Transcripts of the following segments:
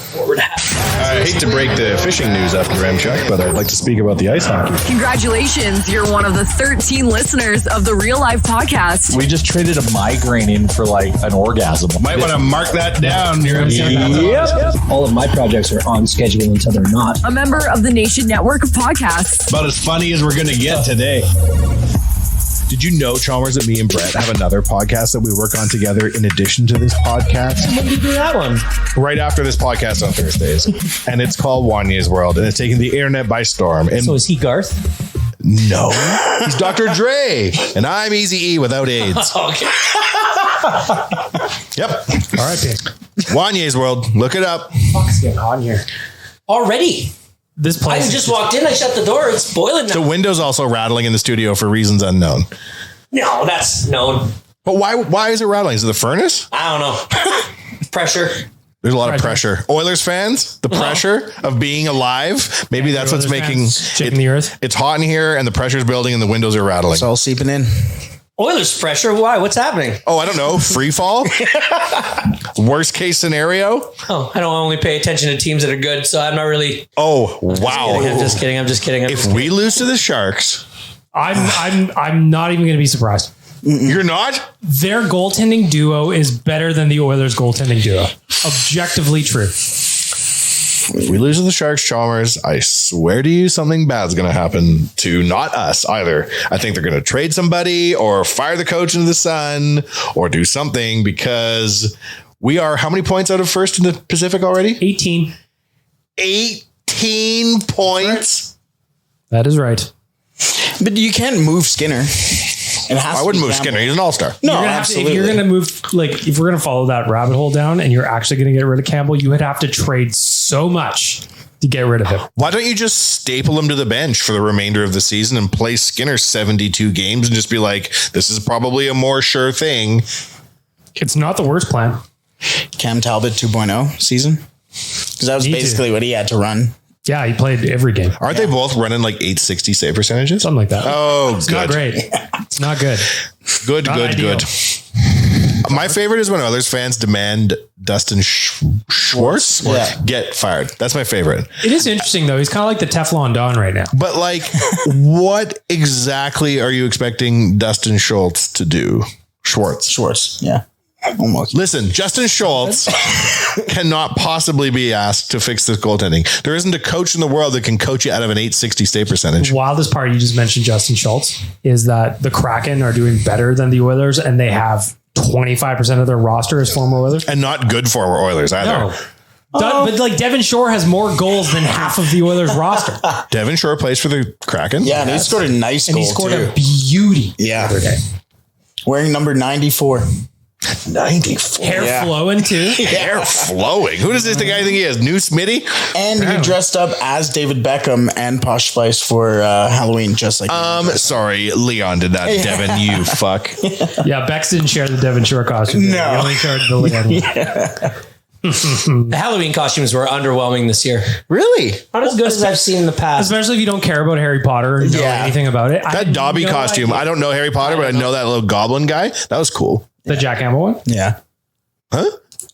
forward half. I hate to break the fishing news after Ramchuck, but I'd like to speak about the ice hockey. Congratulations, you're one of the 13 listeners of the Real Life Podcast. We just traded a migraine in for like an orgasm. Might want to mark that down. Yep. All of my projects are on schedule until they're not. A member of the Nation Network of Podcasts. About as funny as we're going to get today. Did you know, Chalmers, that me and Brett have another podcast that we work on together in addition to this podcast? When did you do that one? Right after this podcast on Thursdays. And it's called Wanye's World, and it's taking the internet by storm. And So is he Garth? no, he's Dr. Dre, and I'm Eazy-E without AIDS. Okay. Yep. All right, Pete. Wanye's World. Look it up. Fuck's getting on here. Already? This place. I just walked in. I shut the door. It's boiling now. The window's also rattling in the studio for reasons unknown. No, that's known. But why is it rattling? Is it the furnace? I don't know. Pressure. There's a lot of pressure. Oilers fans, the pressure of being alive. Maybe that's what's making shaking the earth. It's hot in here and the pressure's building and the windows are rattling. It's all seeping in. Oilers pressure? Why? What's happening? Oh, I don't know. Free fall? Worst case scenario? Oh, I don't only pay attention to teams that are good, so I'm not really. Oh, wow. I'm just kidding. If we lose to the Sharks, I'm not even going to be surprised. you're not? Their goaltending duo is better than the Oilers' goaltending duo. Objectively true. If we lose to the Sharks, Chalmers, I swear to you, something bad's going to happen to not us either. I think they're going to trade somebody or fire the coach into the sun or do something because we are how many points out of first in the Pacific already? 18. 18 points. That is right. But you can't move Skinner. I wouldn't move Skinner. He's an all-star. No, You're gonna absolutely. if you're going to move, like, if we're going to follow that rabbit hole down and you're actually going to get rid of Campbell, you would have to trade so much to get rid of him. Why don't you just staple him to the bench for the remainder of the season and play Skinner 72 games and just be like, this is probably a more sure thing? It's not the worst plan. Cam Talbot 2.0 season. Because that was Me too. basically what he had to run. Yeah, he played every game. Aren't they both running like 860 save percentages? Something like that. Oh, It's good. not great. It's not good. Good, Not good, ideal. good. My favorite is when Oilers fans demand Dustin Schwartz get fired. That's my favorite. It is interesting, though. He's kind of like the Teflon Don right now. But like, what exactly are you expecting Dustin Schultz to do? Schwartz. Yeah. Almost. Listen, Justin Schultz cannot possibly be asked to fix this goaltending. There isn't a coach in the world that can coach you out of an 860 save percentage. The wildest part, you just mentioned Justin Schultz, is that the Kraken are doing better than the Oilers, and they have 25% of their roster as former Oilers. And not good for Oilers either. No. But like Devin Shore has more goals than half of the Oilers roster. Devin Shore plays for the Kraken. Yeah, and he scored a nice And goal he scored too. a beauty the Yeah. other day. Wearing number 94. 94. Hair flowing too. Hair flowing. Who does this guy think he is? New Smitty? And he dressed up as David Beckham and Posh Spice for Halloween, just like Sorry, Leon did that. Devin, you fuck. Yeah, Bex didn't share the Devin Shore costume. No. He only shared the Leon one. The Halloween costumes were underwhelming this year. Really? Not as good as I've seen in the past. Especially if you don't care about Harry Potter or know Yeah. anything about it. That Dobby costume. I don't know Harry Potter, but I know that little goblin guy. That was cool. The Jack Campbell one? Yeah. Huh?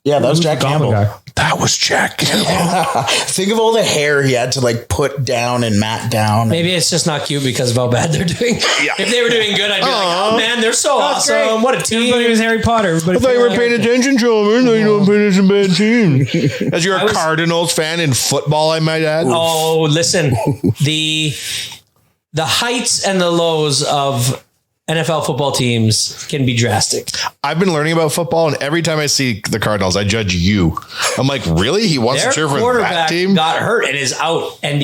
Yeah, that was Who's Jack the goblin Campbell. guy? That was Jack Campbell. Think of all the hair he had to like put down and mat down. Maybe it's just not cute because of how bad they're doing. Yeah. If they were doing good, I'd be like, oh man, they're so That's awesome. great. What a Everybody team. was Harry Potter. Everybody I thought you were paying attention, Chalmers. No, you don't pay attention to bad team. As you're a Cardinals fan in football, I might add. Oh, listen, the heights and the lows of NFL football teams can be drastic. I've been learning about football, and every time I see the Cardinals, I judge you. I'm like, really? He wants Their to cheer for that quarterback team? got hurt and is out. And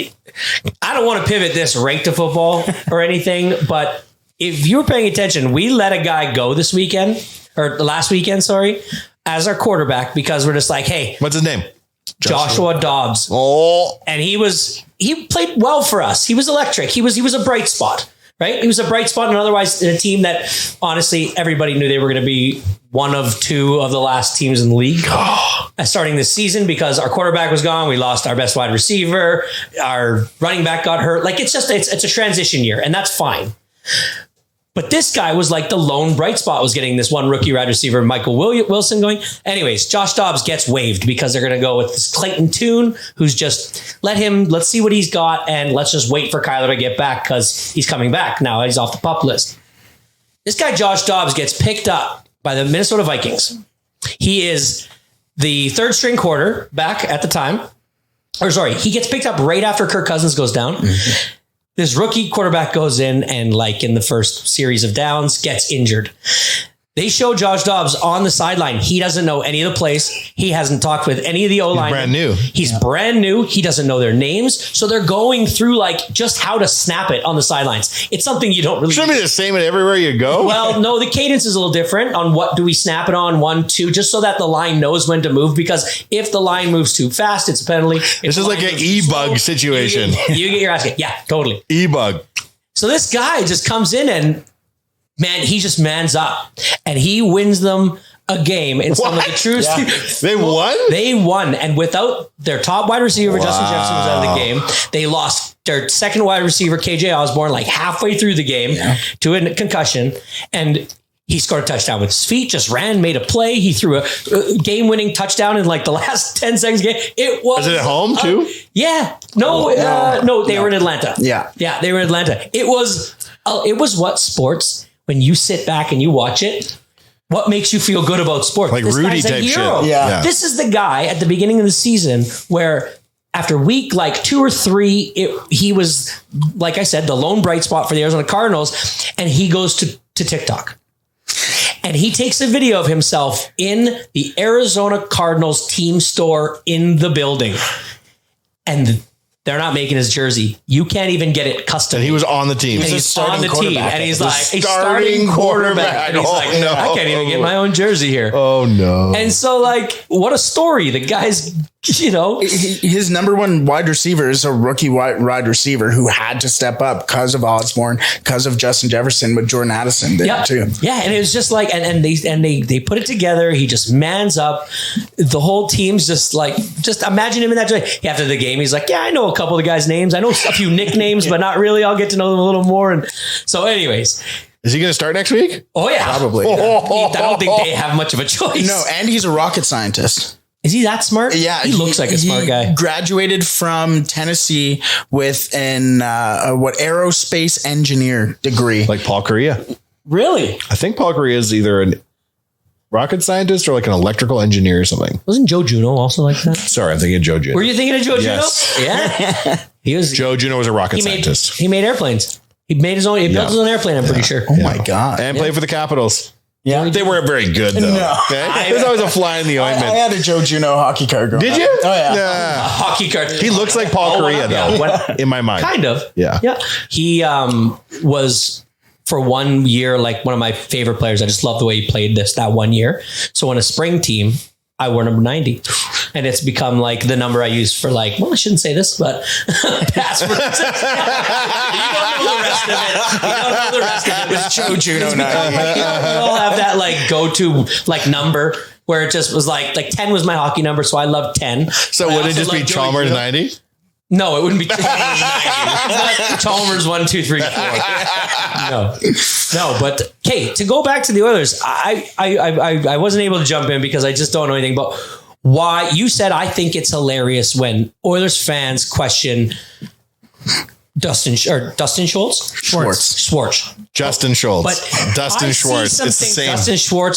I don't want to pivot this right to football or anything, but if you were paying attention, we let a guy go this weekend or last weekend, sorry, as our quarterback because we're just like, hey, What's his name? Joshua Dobbs. Oh, And he played well for us. He was electric. He was a bright spot. Right? He was a bright spot, and otherwise in a team that honestly everybody knew they were going to be one of two of the last teams in the league starting this season because our quarterback was gone. We lost our best wide receiver. Our running back got hurt. Like it's a transition year, and that's fine. But this guy was like the lone bright spot, was getting this one rookie wide receiver, Michael Wilson, going. Anyways, Josh Dobbs gets waived because they're going to go with this Clayton Tune, who's just let's see what he's got, and let's just wait for Kyler to get back because he's coming back. Now he's off the PUP list. This guy, Josh Dobbs, gets picked up by the Minnesota Vikings. He is the third string quarterback at the time. He gets picked up right after Kirk Cousins goes down. Mm-hmm. This rookie quarterback goes in and, like, in the first series of downs, gets injured. They show Josh Dobbs on the sideline. He doesn't know any of the plays. He hasn't talked with any of the O-line. Brand new. He's brand new. He doesn't know their names. So they're going through, like, just how to snap it on the sidelines. It's something you don't really... Shouldn't be the same at everywhere you go. Well, no, the cadence is a little different on what do we snap it on, 1, 2, just so that the line knows when to move, because if the line moves too fast, it's a penalty. This is like an e-bug situation. You get your ass kicked. Yeah, totally. E-bug. So this guy just comes in and, man, he just mans up and he wins them a game in some of the truest. Yeah. They won? They won. And without their top wide receiver, Justin Jefferson, was out of the game. They lost their second wide receiver, KJ Osborne, like halfway through the game to a concussion. And he scored a touchdown with his feet, just ran, made a play. He threw a game-winning touchdown in like the last 10 seconds of the game. Was it at home too? Yeah. No, they were in Atlanta. Yeah. Yeah, they were in Atlanta. It was what sports, when you sit back and you watch it, what makes you feel good about sports? Like this Rudy guy's a type hero. shit. Yeah. This is the guy at the beginning of the season where after week like 2 or 3, he was, like I said, the lone bright spot for the Arizona Cardinals, and he goes to TikTok. And he takes a video of himself in the Arizona Cardinals team store in the building. And they're not making his jersey. You can't even get it custom. And he was on the team. And he's on the team. And he's like, a starting quarterback. And he's like, no, I can't even get my own jersey here. Oh, no. And so, like, what a story. The guy's, his number one wide receiver is a rookie wide receiver who had to step up because of Osborne, because of Justin Jefferson, but Jordan Addison did too. Yeah, and it was just like, and they put it together. He just mans up. The whole team's just like, just imagine him in that way. After the game, he's like, yeah, I know a couple of the guys' names. I know a few nicknames, but not really. I'll get to know them a little more. And so, anyways. Is he going to start next week? Oh, yeah. Probably. I don't think they have much of a choice. No, and he's a rocket scientist. Is he that smart? Yeah. He looks like a smart guy. Graduated from Tennessee with an aerospace engineer degree. Like Paul Correa. Really? I think Paul Correa is either a rocket scientist or like an electrical engineer or something. Wasn't Joe Juno also like that? Sorry, I'm thinking of Joe Juno. Were you thinking of Joe Yes. Juno? Yeah. He was. Joe Juno was a rocket scientist. He made airplanes. He made his own. He built his own airplane. I'm pretty sure. Oh my God. And played for the Capitals. Yeah. They weren't very good, though. No. Okay? There's always a fly in the ointment. I had a Joe Juno hockey card growing Did up. you? Oh, yeah. A hockey card. He looks like Paul Correa, though, in my mind. Kind of. Yeah. Yeah. He was, for 1 year, like one of my favorite players. I just love the way he played that 1 year. So on a spring team, I wore number 90. And it's become like the number I use for, like, well, I shouldn't say this, but passwords. You don't know the rest of it. You don't know the rest of it. It's Joe Juno 90. We all have that like go-to like number where it just was like 10 was my hockey number, so I loved 10. So would it just be Chalmers 90? No, it wouldn't be Chalmers 90. Chalmers 1, 2, 3, 4. No, but okay, to go back to the Oilers, I wasn't able to jump in because I just don't know anything about why. You said I think it's hilarious when Oilers fans question Dustin Schwartz. Justin Schultz. But Dustin Schwartz. It's the same.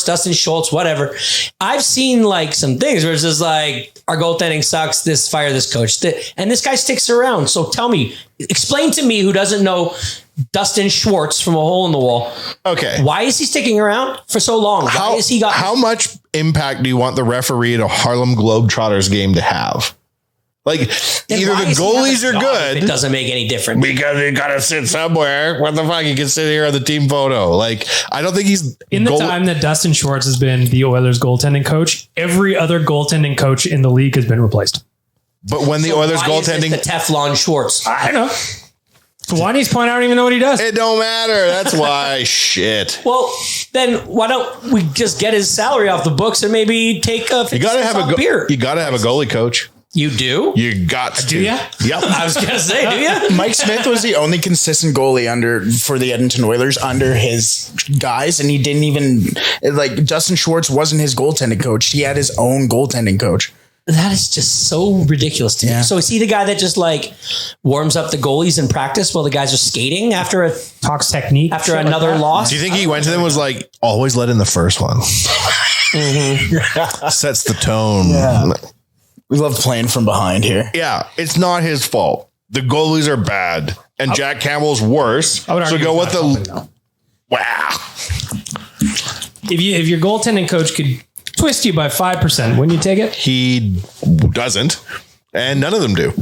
Dustin Schultz, whatever. I've seen like some things where it's just like, our goaltending sucks. Fire this coach. And this guy sticks around. So tell me, explain to me who doesn't know Dustin Schwartz from a hole in the wall. Okay. Why is he sticking around for so long? How much impact do you want the referee at a Harlem Globetrotters game to have? Like, either the goalies are good. It doesn't make any difference. Because you got to sit somewhere. What the fuck? You can sit here on the team photo. Like, I don't think he's... In the time that Dustin Schwartz has been the Oilers goaltending coach, every other goaltending coach in the league has been replaced. But when the Oilers goaltending... the Teflon Schwartz? I don't know. Wany's point, I don't even know what he does. It don't matter. That's why. Shit. Well, then why don't we just get his salary off the books and maybe take a You got to have a beer? You got to have a goalie coach. You do? You got to. Do you? Yep. I was going to say, do you? Mike Smith was the only consistent goalie for the Edmonton Oilers under his guys, and he didn't even Justin Schwartz wasn't his goaltending coach. He had his own goaltending coach. That is just so ridiculous to me. So is he the guy that just warms up the goalies in practice while the guys are skating after talks technique after another loss? Do you think he went to them and was like, always let in the first one? Sets the tone. Yeah. We love playing from behind here. Yeah, it's not his fault. The goalies are bad, and Jack Campbell's worse. So go with the. Wow. If your goaltending coach could twist you by 5%, wouldn't you take it? He doesn't, and none of them do.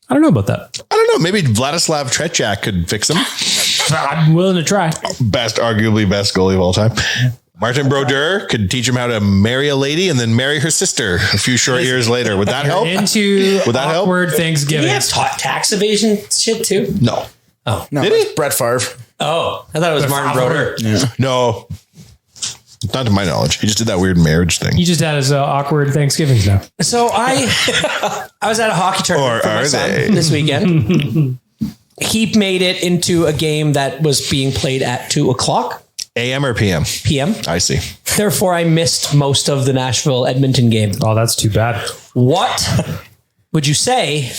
I don't know about that. I don't know. Maybe Vladislav Tretiak could fix him. I'm willing to try. Arguably best goalie of all time. Martin Brodeur could teach him how to marry a lady and then marry her sister a few short years later. Would that help? Would that awkward help? Thanksgiving. Did he have tax evasion shit too? No. Oh. No, did he? Brett Favre. Oh, I thought it was Martin Brodeur. Yeah. No. Not to my knowledge. He just did that weird marriage thing. He just had his awkward Thanksgivings now. So I was at a hockey tournament for my son this weekend. He made it into a game that was being played at 2:00. AM or PM? PM. I see. Therefore, I missed most of the Nashville Edmonton game. Oh, that's too bad. What would you say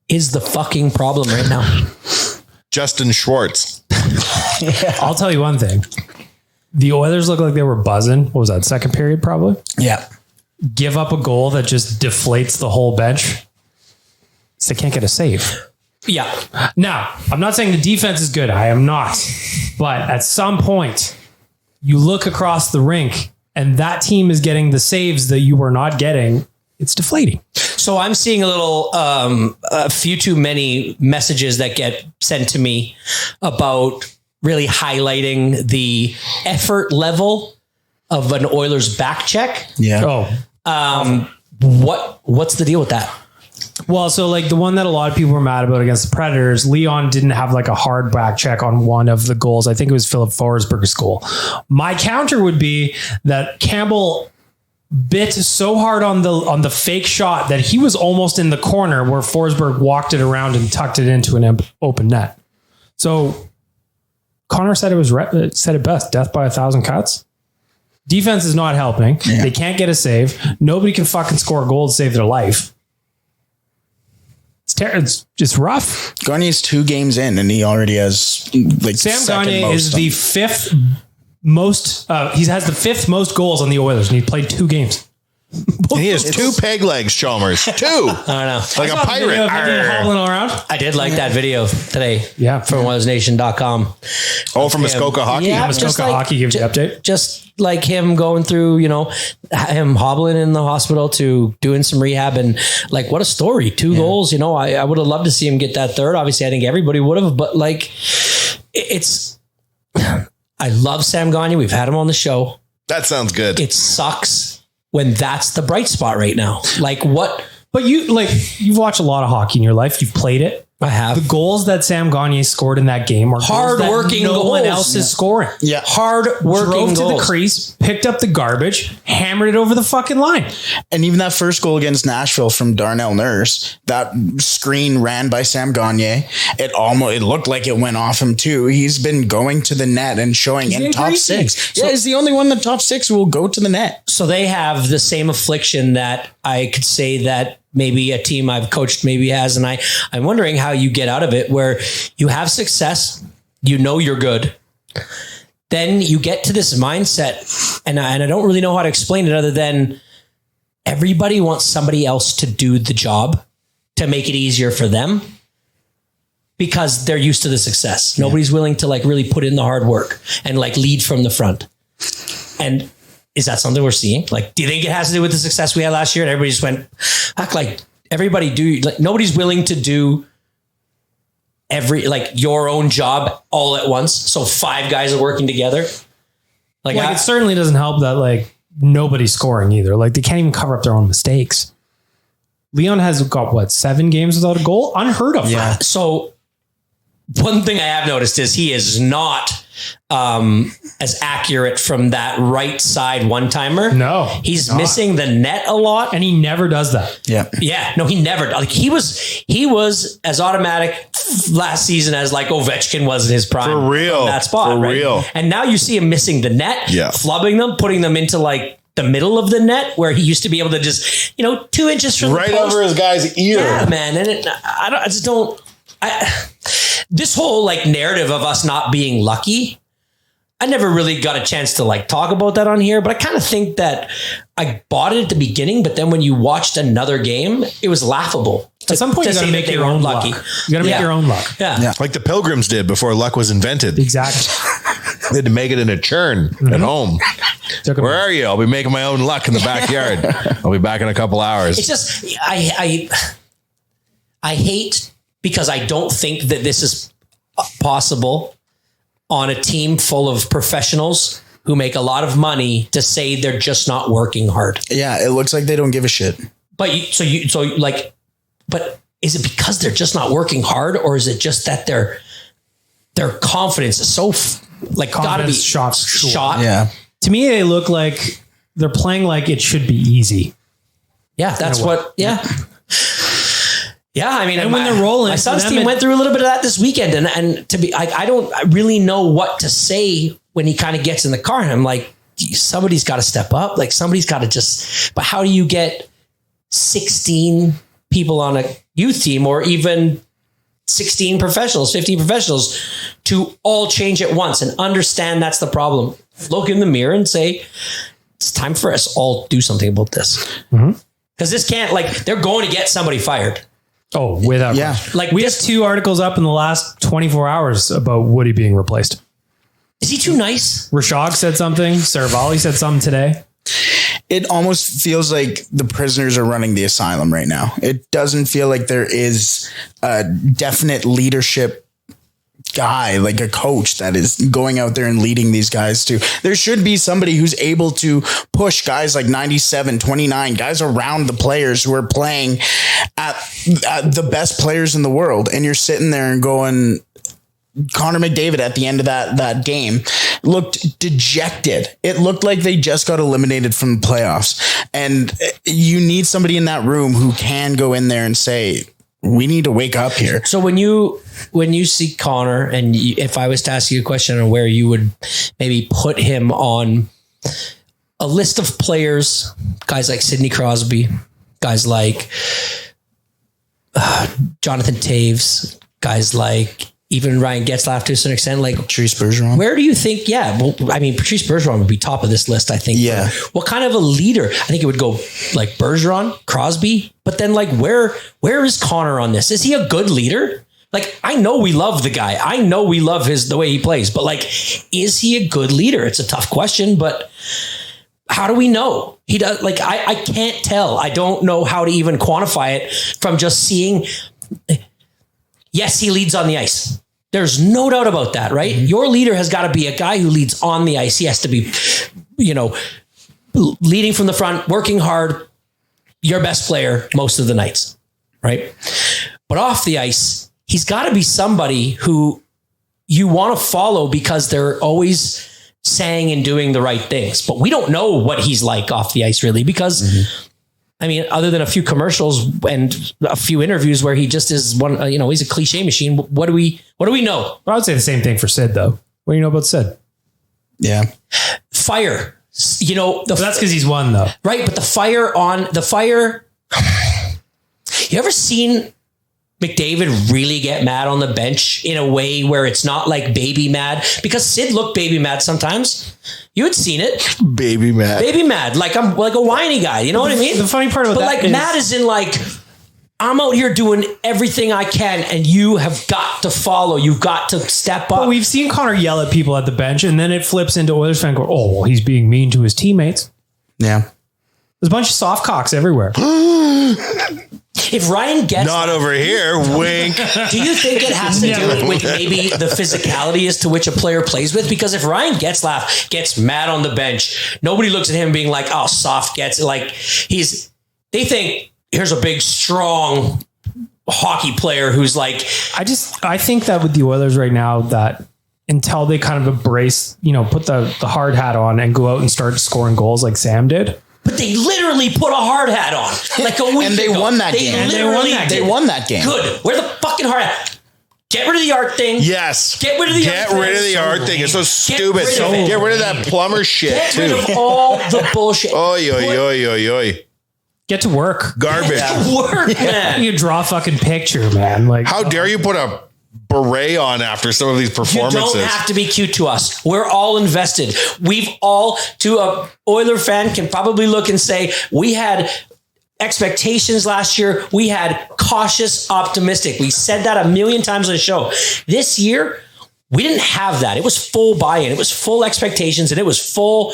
is the fucking problem right now? Justin Schwartz. I'll tell you one thing. The Oilers look like they were buzzing. What was that? Second period, probably? Yeah. Give up a goal that just deflates the whole bench. So they can't get a save. Yeah. Now, I'm not saying the defense is good. I am not. But at some point, you look across the rink and that team is getting the saves that you were not getting. It's deflating. So I'm seeing a few too many messages that get sent to me about really highlighting the effort level of an Oilers back check. Yeah. What's the deal with that? Well, so the one that a lot of people were mad about against the Predators, Leon didn't have a hard back check on one of the goals. I think it was Philip Forsberg's goal. My counter would be that Campbell bit so hard on the fake shot that he was almost in the corner where Forsberg walked it around and tucked it into an open net. So Connor said said it best: death by 1,000 cuts. Defense is not helping. Yeah. They can't get a save. Nobody can fucking score a goal to save their life. It's just rough. Gagne's 2 games in, and he already has Sam Gagne is the 5th most. He has the 5th most goals on the Oilers, and he played 2 games. And he has 2 peg legs, Chalmers. 2. I don't know. Like a pirate. Hobbling all around. I did like that video today. Yeah. From OilersNation.com. Oh, from Muskoka Hockey? Yeah, Muskoka Hockey gives you the update. Just like him going through, him hobbling in the hospital to doing some rehab, and what a story. 2 goals. I would have loved to see him get that 3rd. Obviously, I think everybody would have, but it's, I love Sam Gagne. We've had him on the show. That sounds good. It sucks when that's the bright spot right now. What? But you've watched a lot of hockey in your life. You've played it. I have. The goals that Sam Gagne scored in that game are hard-working goals. No one else is scoring. Yeah. Hard-working Drove goals. to the crease, picked up the garbage, hammered it over the fucking line. And even that first goal against Nashville from Darnell Nurse, that screen ran by Sam Gagne. It looked like it went off him too. He's been going to the net and showing in top 6. Yeah, he's the only one in the top 6 who will go to the net. So they have the same affliction that I could say that maybe a team I've coached maybe has. And I'm wondering how you get out of it, where you have success, you're good. Then you get to this mindset, and I don't really know how to explain it other than everybody wants somebody else to do the job to make it easier for them because they're used to the success. Yeah. Nobody's willing to really put in the hard work and lead from the front. And is that something we're seeing? Do you think it has to do with the success we had last year? And everybody just went, nobody's willing to do your own job all at once. So 5 guys are working together. It certainly doesn't help that nobody's scoring either. They can't even cover up their own mistakes. Leon has got 7 games without a goal? Unheard of. Yeah. So one thing I have noticed is he is not as accurate from that right side one-timer. No, he's missing the net a lot, and he never does that. Yeah. No, he never. Like he was as automatic last season as like Ovechkin was in his prime. For real. From that spot. For right? real. And now you see him missing the net, flubbing them, putting them into like the middle of the net where he used to be able to just, 2 inches from right the post. over his guy's ear. Yeah, man. And this whole like narrative of us not being lucky, I never really got a chance to like talk about that on here, but I kind of think that I bought it at the beginning, but then when you watched another game, it was laughable. At some point, you got to make your own lucky. You got to make your own luck. Yeah. Like the Pilgrims did before luck was invented. Exactly. They had to make it in a churn at home. Where are you? I'll be making my own luck in the backyard. I'll be back in a couple hours. It's just, I hate because I don't think that this is possible on a team full of professionals who make a lot of money to say they're just not working hard. Yeah, it looks like they don't give a shit. But but is it because they're just not working hard, or is it just that their confidence is so gotta be shot? Yeah. To me, they look like they're playing like it should be easy. Yeah, that's what. Yeah. Yeah, I mean, and when they're rolling, my son's team went through a little bit of that this weekend, and to be, I don't really know what to say when he kind of gets in the car, and I'm like, somebody's got to step up, like somebody's got to just. But how do you get 16 people on a youth team, or even 16 professionals, 15 professionals, to all change at once and understand that's the problem? Look in the mirror and say, it's time for us all to do something about this, because this can't they're going to get somebody fired. Oh, without question. We have 2 articles up in the last 24 hours about Woody being replaced. Is he too nice? Rashog said something. Saravalli said something today. It almost feels like the prisoners are running the asylum right now. It doesn't feel like there is a definite leadership guy, like a coach that is going out there and leading these guys to. There should be somebody who's able to push guys like 97, 29, guys around the players who are playing at the best players in the world. And you're sitting there and going, Connor McDavid at the end of that game looked dejected. It looked like they just got eliminated from the playoffs. And you need somebody in that room who can go in there and say, we need to wake up here. So when you see Connor, and if I was to ask you a question on where you would maybe put him on a list of players, guys like Sidney Crosby, guys like Jonathan Taves, guys like even Ryan Getzlaf to a certain extent, like Patrice Bergeron. Where do you think? Yeah, well, I mean, Patrice Bergeron would be top of this list, I think. Yeah. What kind of a leader? I think it would go like Bergeron, Crosby, but then like where is Connor on this? Is he a good leader? Like, I know we love the guy. I know we love the way he plays, but like, is he a good leader? It's a tough question, but how do we know? He does. Like, I can't tell. I don't know how to even quantify it from just seeing. Yes, he leads on the ice. There's no doubt about that, right? Mm-hmm. Your leader has got to be a guy who leads on the ice. He has to be, leading from the front, working hard, your best player most of the nights, right? But off the ice, he's got to be somebody who you want to follow because they're always saying and doing the right things. But we don't know what he's like off the ice, really, because I mean, other than a few commercials and a few interviews where he just is one, he's a cliche machine. What do we know? I would say the same thing for Sid, though. What do you know about Sid? Yeah. Fire. But that's because he's won, though. Right. But the fire. You ever seen McDavid really get mad on the bench in a way where it's not like baby mad? Because Sid looked baby mad sometimes. You had seen it. Baby mad. Like I'm like a whiny guy. You know what I mean? The funny part about that is mad is in like, I'm out here doing everything I can and you have got to follow. You've got to step up. Well, we've seen Connor yell at people at the bench, and then it flips into Oilers fan going, oh, well, he's being mean to his teammates. Yeah. There's a bunch of soft cocks everywhere. If Ryan gets not over here, wink. Do you think it has to do with maybe the physicality as to which a player plays with? Because if Ryan Getzlaf gets mad on the bench, nobody looks at him being like, "Oh, soft gets." Like they think here's a big, strong hockey player who's like, I think that with the Oilers right now, that until they kind of embrace, put the hard hat on and go out and start scoring goals like Sam did. but they literally put a hard hat on like a week and they ago. won that game. They won that game. Good. Where the fucking hard hat? Get rid of the art thing. Yes. Get rid of the art thing. It's so stupid. Get rid of that plumber shit Get too. rid of all the bullshit. Oy. Get to work. Garbage. Work, man. You draw a fucking picture, man. Like, how dare you put a beret on after some of these You performances? don't have to be cute to us. We're all invested. We've all, to a Oiler fan, can probably look and say, we had expectations last year. We had cautious, optimistic. We said that a million times on the show. This year, we didn't have that. It was full buy-in. It was full expectations, and it was full,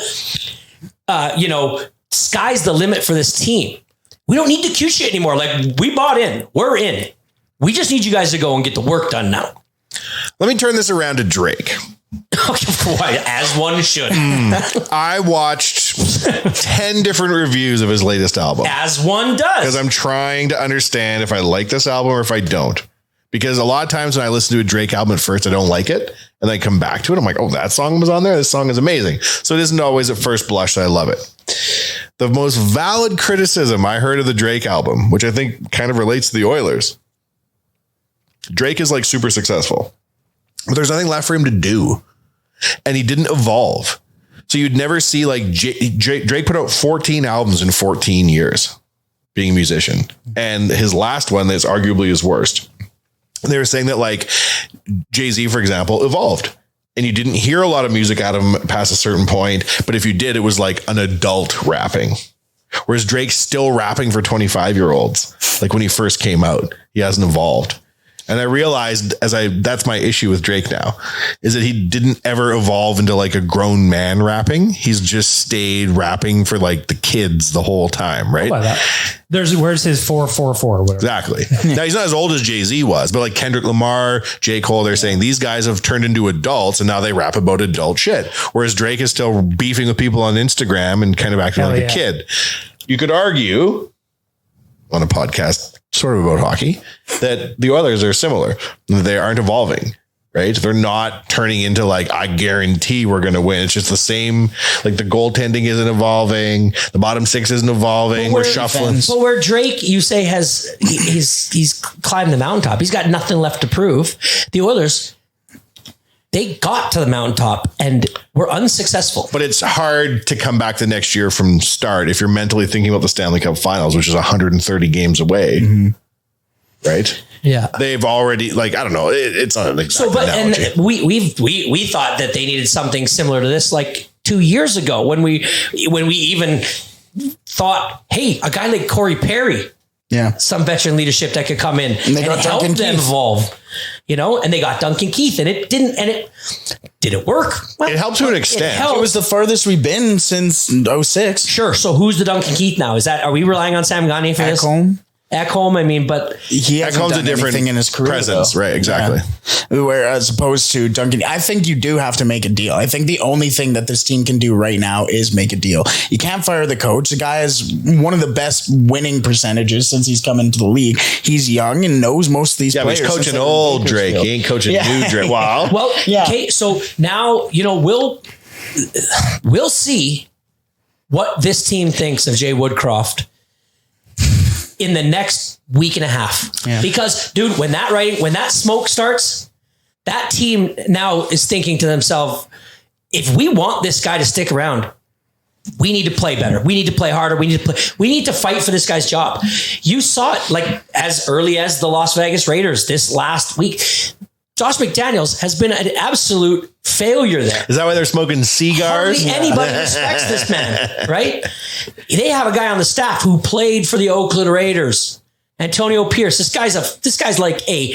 sky's the limit for this team. We don't need the cute shit anymore. Like, we bought in. We're in. We just need you guys to go and get the work done now. Let me turn this around to Drake. As one should. I watched 10 different reviews of his latest album. As one does. Because I'm trying to understand if I like this album or if I don't. Because a lot of times when I listen to a Drake album at first, I don't like it. And then I come back to it. I'm like, oh, that song was on there. This song is amazing. So it isn't always at first blush that I love it. The most valid criticism I heard of the Drake album, which I think kind of relates to the Oilers. Drake is like super successful, but there's nothing left for him to do. And he didn't evolve. So you'd never see like Drake put out 14 albums in 14 years being a musician. And his last one is arguably his worst. They were saying that like Jay-Z, for example, evolved. And you didn't hear a lot of music out of him past a certain point. But if you did, it was like an adult rapping. Whereas Drake's still rapping for 25-year-olds. Like when he first came out, he hasn't evolved. And I realized that's my issue with Drake now, is that he didn't ever evolve into like a grown man rapping. He's just stayed rapping for like the kids the whole time. Right. Where's his 444 or whatever. Exactly. Now he's not as old as Jay-Z was, but like Kendrick Lamar, J. Cole, they're saying these guys have turned into adults and now they rap about adult shit. Whereas Drake is still beefing with people on Instagram and kind of acting like a kid. You could argue on a podcast sort of about hockey that the Oilers are similar. They aren't evolving, right? They're not turning into like, I guarantee we're going to win. It's just the same, like the goaltending isn't evolving. The bottom six isn't evolving. We're shuffling. But where Drake, you say he's climbed the mountaintop. He's got nothing left to prove. The Oilers, they got to the mountaintop and were unsuccessful. But it's hard to come back the next year from start if you're mentally thinking about the Stanley Cup Finals, which is 130 games away. Mm-hmm. Right? Yeah. They've already, like, I don't know. It's not an exact analogy. And we thought that they needed something similar to this like 2 years ago when we even thought, hey, a guy like Corey Perry, some veteran leadership that could come in and help them evolve. And they got Duncan Keith, and it didn't. And did it work? Well, it helped to an extent. It was the farthest we've been since 06. Sure. So who's the Duncan Keith now? Are we relying on Sam Gagner for this? Ekholm, I mean, but he hasn't done anything in his career presence, right? Exactly. Yeah. Where as opposed to Duncan, I think you do have to make a deal. I think the only thing that this team can do right now is make a deal. You can't fire the coach. The guy has one of the best winning percentages since he's come into the league. He's young and knows most of these players. Yeah, he's coaching old Drake. He ain't coaching new Drake. Wow. Well, okay. So now we'll see what this team thinks of Jay Woodcroft in the next week and a half. Yeah. Because, dude, when that smoke starts, that team now is thinking to themselves, if we want this guy to stick around, we need to play better. We need to play harder. We need to fight for this guy's job. You saw it like as early as the Las Vegas Raiders this last week. Josh McDaniels has been an absolute failure there. Is that why they're smoking cigars? Hardly anybody respects this man, right? They have a guy on the staff who played for the Oakland Raiders, Antonio Pierce. This guy's like a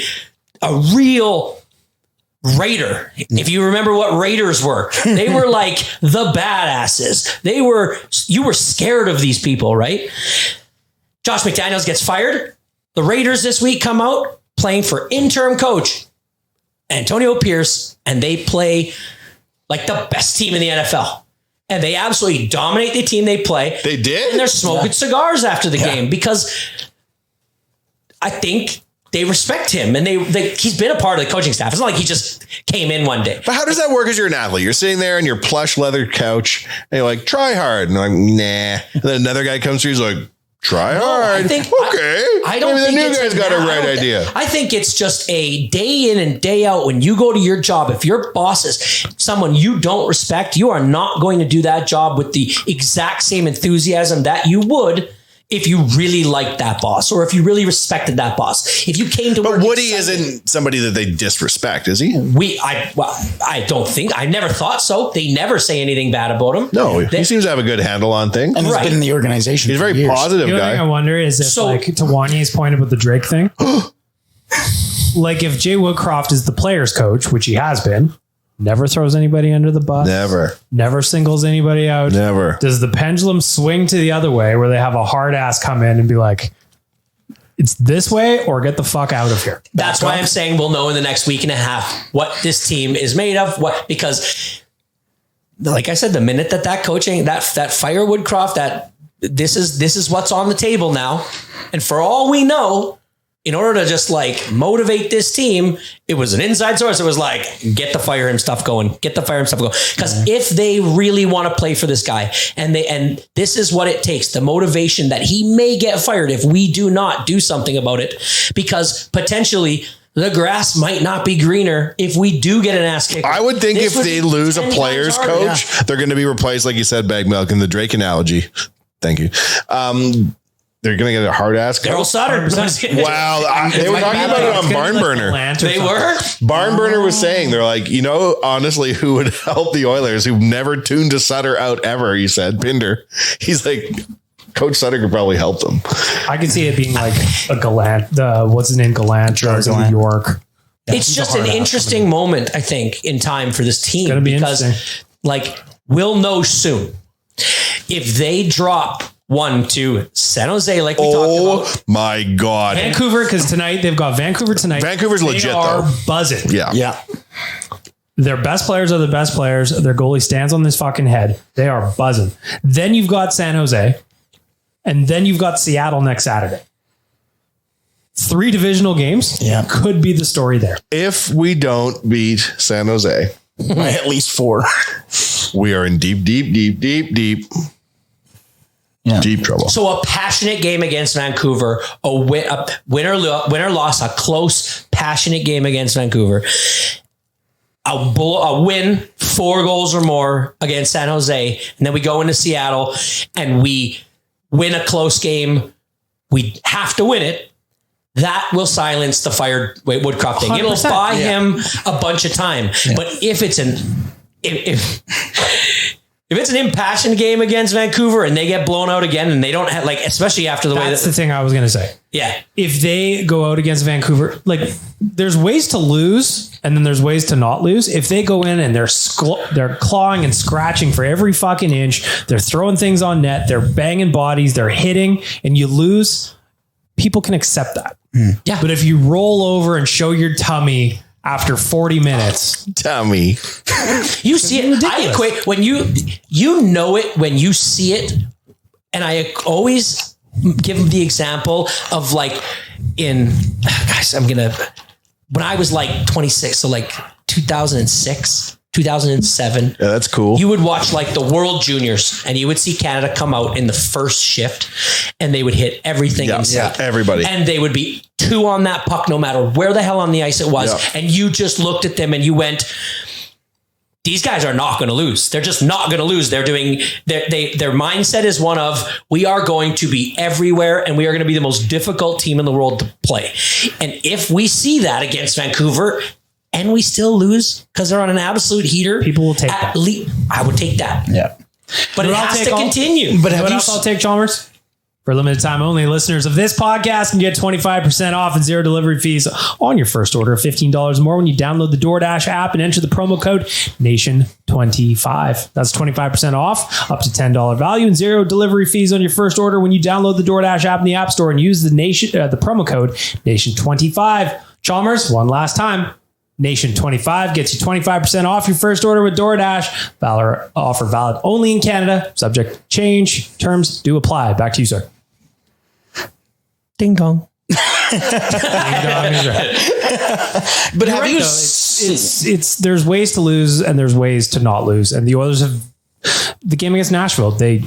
real Raider. If you remember what Raiders were, they were like the badasses. You were scared of these people, right? Josh McDaniels gets fired. The Raiders this week come out playing for interim coach Antonio Pierce, and they play like the best team in the NFL. And they absolutely dominate the team they play. They did? And they're smoking cigars after the game because I think they respect him, and he's been a part of the coaching staff. It's not like he just came in one day. But how does that work as you're an athlete? You're sitting there on your plush leather couch and you're like, try hard. And I'm like, nah. And then another guy comes through, he's like, try hard. I think, okay. I don't Maybe think the new guy's got a right idea. I think it's just a day in and day out when you go to your job. If your boss is someone you don't respect, you are not going to do that job with the exact same enthusiasm that you would if you really liked that boss or if you really respected that boss. If you came to work, but Woody isn't somebody that they disrespect, is he? I don't think. I never thought so. They never say anything bad about him. No, he seems to have a good handle on things. And he's been in the organization. He's a very years. positive The only guy. thing I wonder is if, like, to Wanye's point about the Drake thing, like if Jay Woodcroft is the player's coach, which he has been, never throws anybody under the bus, never singles anybody out, never. Does the pendulum swing to the other way where they have a hard ass come in and be like, it's this way or get the fuck out of here? That's why I'm saying we'll know in the next week and a half what this team is made of. Because, like I said, the minute that coaching, that fire Woodcroft, that this is what's on the table now. And for all we know, in order to just like motivate this team, it was an inside source. It was like, get the fire him stuff going, Because if they really want to play for this guy and this is what it takes, the motivation that he may get fired if we do not do something about it, because potentially the grass might not be greener if we do get an ass kick. I would think if they lose a player's coach, they're going to be replaced, like you said, bag milk in the Drake analogy. Thank you. They're going to get a hard ass coach. Daryl Sutter. Wow. They were talking about it on Barn Burner. They were? Barn Burner was saying, they're like, honestly, who would help the Oilers who never tuned a Sutter out ever? He said, Pinder. He's like, Coach Sutter could probably help them. I can see it being like a Gallant, what's his name? Gallant, Charles New York. It's just an interesting moment, I think, in time for this team. It's going to be because, interesting. like, we'll know soon. If they drop 1 to San Jose, like we talked about. Oh my God. Vancouver, because tonight they've got Vancouver tonight. Vancouver's legit, they are though. Buzzing. Yeah. Their best players are the best players. Their goalie stands on this fucking head. They are buzzing. Then you've got San Jose. And then you've got Seattle next Saturday. 3 divisional games could be the story there. If we don't beat San Jose, by at least 4, we are in deep trouble. So a passionate game against Vancouver, a win or loss, a close, passionate game against Vancouver, a win, 4 goals or more against San Jose, and then we go into Seattle and we win a close game. We have to win it. That will silence the fired Woodcroft thing. It'll buy him a bunch of time. Yeah. But if it's an impassioned game against Vancouver and they get blown out again and they don't have, like, especially after That's the thing I was going to say. Yeah. If they go out against Vancouver, like, there's ways to lose and then there's ways to not lose. If they go in and they're clawing and scratching for every fucking inch, they're throwing things on net, they're banging bodies, they're hitting, and you lose, people can accept that. Yeah. But if you roll over and show your tummy after 40 minutes, tummy, you see it. I equate when you know it when you see it, and I always give the example of like when I was like 26, so like 2006, 2007. Yeah, that's cool. You would watch like the World Juniors and you would see Canada come out in the first shift and they would hit everything in sight. Everybody. And they would be 2 on that puck no matter where the hell on the ice it was. Yeah. And you just looked at them and you went, these guys are not going to lose. They're just not going to lose. They're doing their mindset is one of, we are going to be everywhere and we are going to be the most difficult team in the world to play. And if we see that against Vancouver and we still lose because they're on an absolute heater, people will take that. I would take that. Yeah. But it has to continue. But what else I'll take, Chalmers? For limited time only, listeners of this podcast can get 25% off and 0 delivery fees on your first order of $15 or more when you download the DoorDash app and enter the promo code NATION25. That's 25% off, up to $10 value, and 0 delivery fees on your first order when you download the DoorDash app in the App Store and use the promo code NATION25. Chalmers, one last time. Nation25 gets you 25% off your first order with DoorDash. Offer valid only in Canada. Subject to change. Terms do apply. Back to you, sir. Ding dong. But have Right, you? though. It's there's ways to lose and there's ways to not lose. And the Oilers have the game against Nashville. They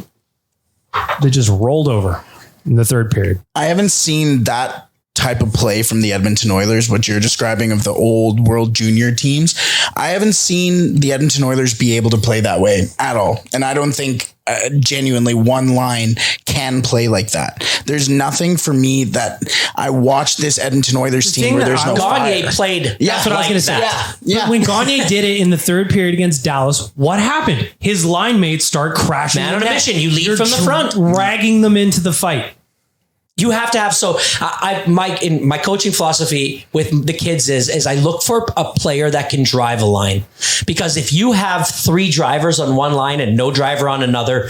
just rolled over in the third period. I haven't seen that type of play from the Edmonton Oilers, what you're describing of the old World Junior teams. I haven't seen the Edmonton Oilers be able to play that way at all. And I don't think genuinely one line can play like that. There's nothing for me that I watched this Edmonton Oilers team where there's no Gagne fire. played. Yeah, that's what I was going to say. Yeah. When Gagne did it in the third period against Dallas, what happened? His line mates start crashing. Man the on a net. mission. You lead You're from the front. dragging them into the fight. You have to have in my coaching philosophy with the kids is I look for a player that can drive a line, because if you have 3 drivers on one line and no driver on another,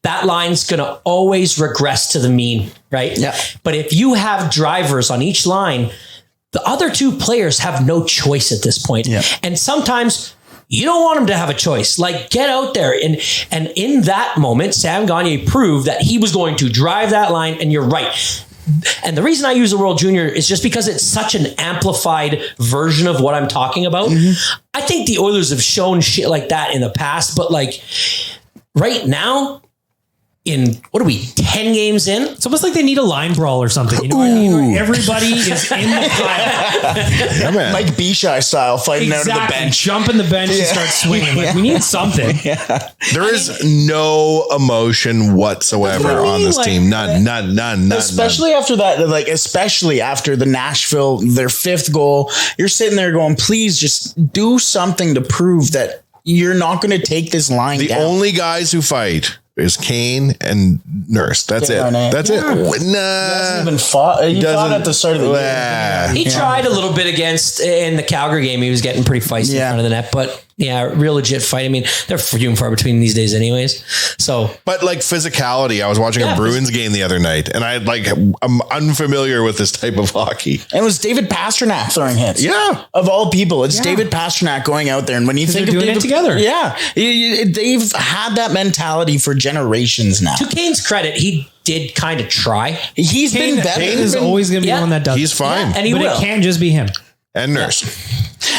that line's going to always regress to the mean, right? Yeah. But if you have drivers on each line, the other 2 players have no choice at this point. Yeah. And sometimes you don't want him to have a choice. Like, get out there. And in that moment, Sam Gagne proved that he was going to drive that line. And you're right. And the reason I use the World Junior is just because it's such an amplified version of what I'm talking about. Mm-hmm. I think the Oilers have shown shit like that in the past, but like right now, in 10 games in? It's almost like they need a line brawl or something. You know, everybody is in the pile. Yeah, man. Mike Bishai style fighting out of the bench. Jump in the bench and start swinging. Like, we need something. There is no emotion whatsoever on this team. None. Especially after that, especially after the Nashville, their 5th goal, you're sitting there going, please just do something to prove that you're not going to take this line The down. only guys who fight is Kane and Nurse. That's it. That's it. Nah. He hasn't even fought. He fought at the start of the game. He tried a little bit in the Calgary game. He was getting pretty feisty in front of the net, but real legit fight. I mean, they're few and far between these days anyways. So, but like physicality, I was watching a Bruins game the other night and I'm unfamiliar with this type of hockey. And it was David Pastrnak throwing hits. Yeah. Of all people, it's David Pastrnak going out there. And when you think of doing David, it together. Yeah. They've had that mentality for generations now. to Kane's credit, he did kind of try. He's been better. Kane is always going to be the one that does He's it. fine. And he But will. it can't just be him. And Nurse.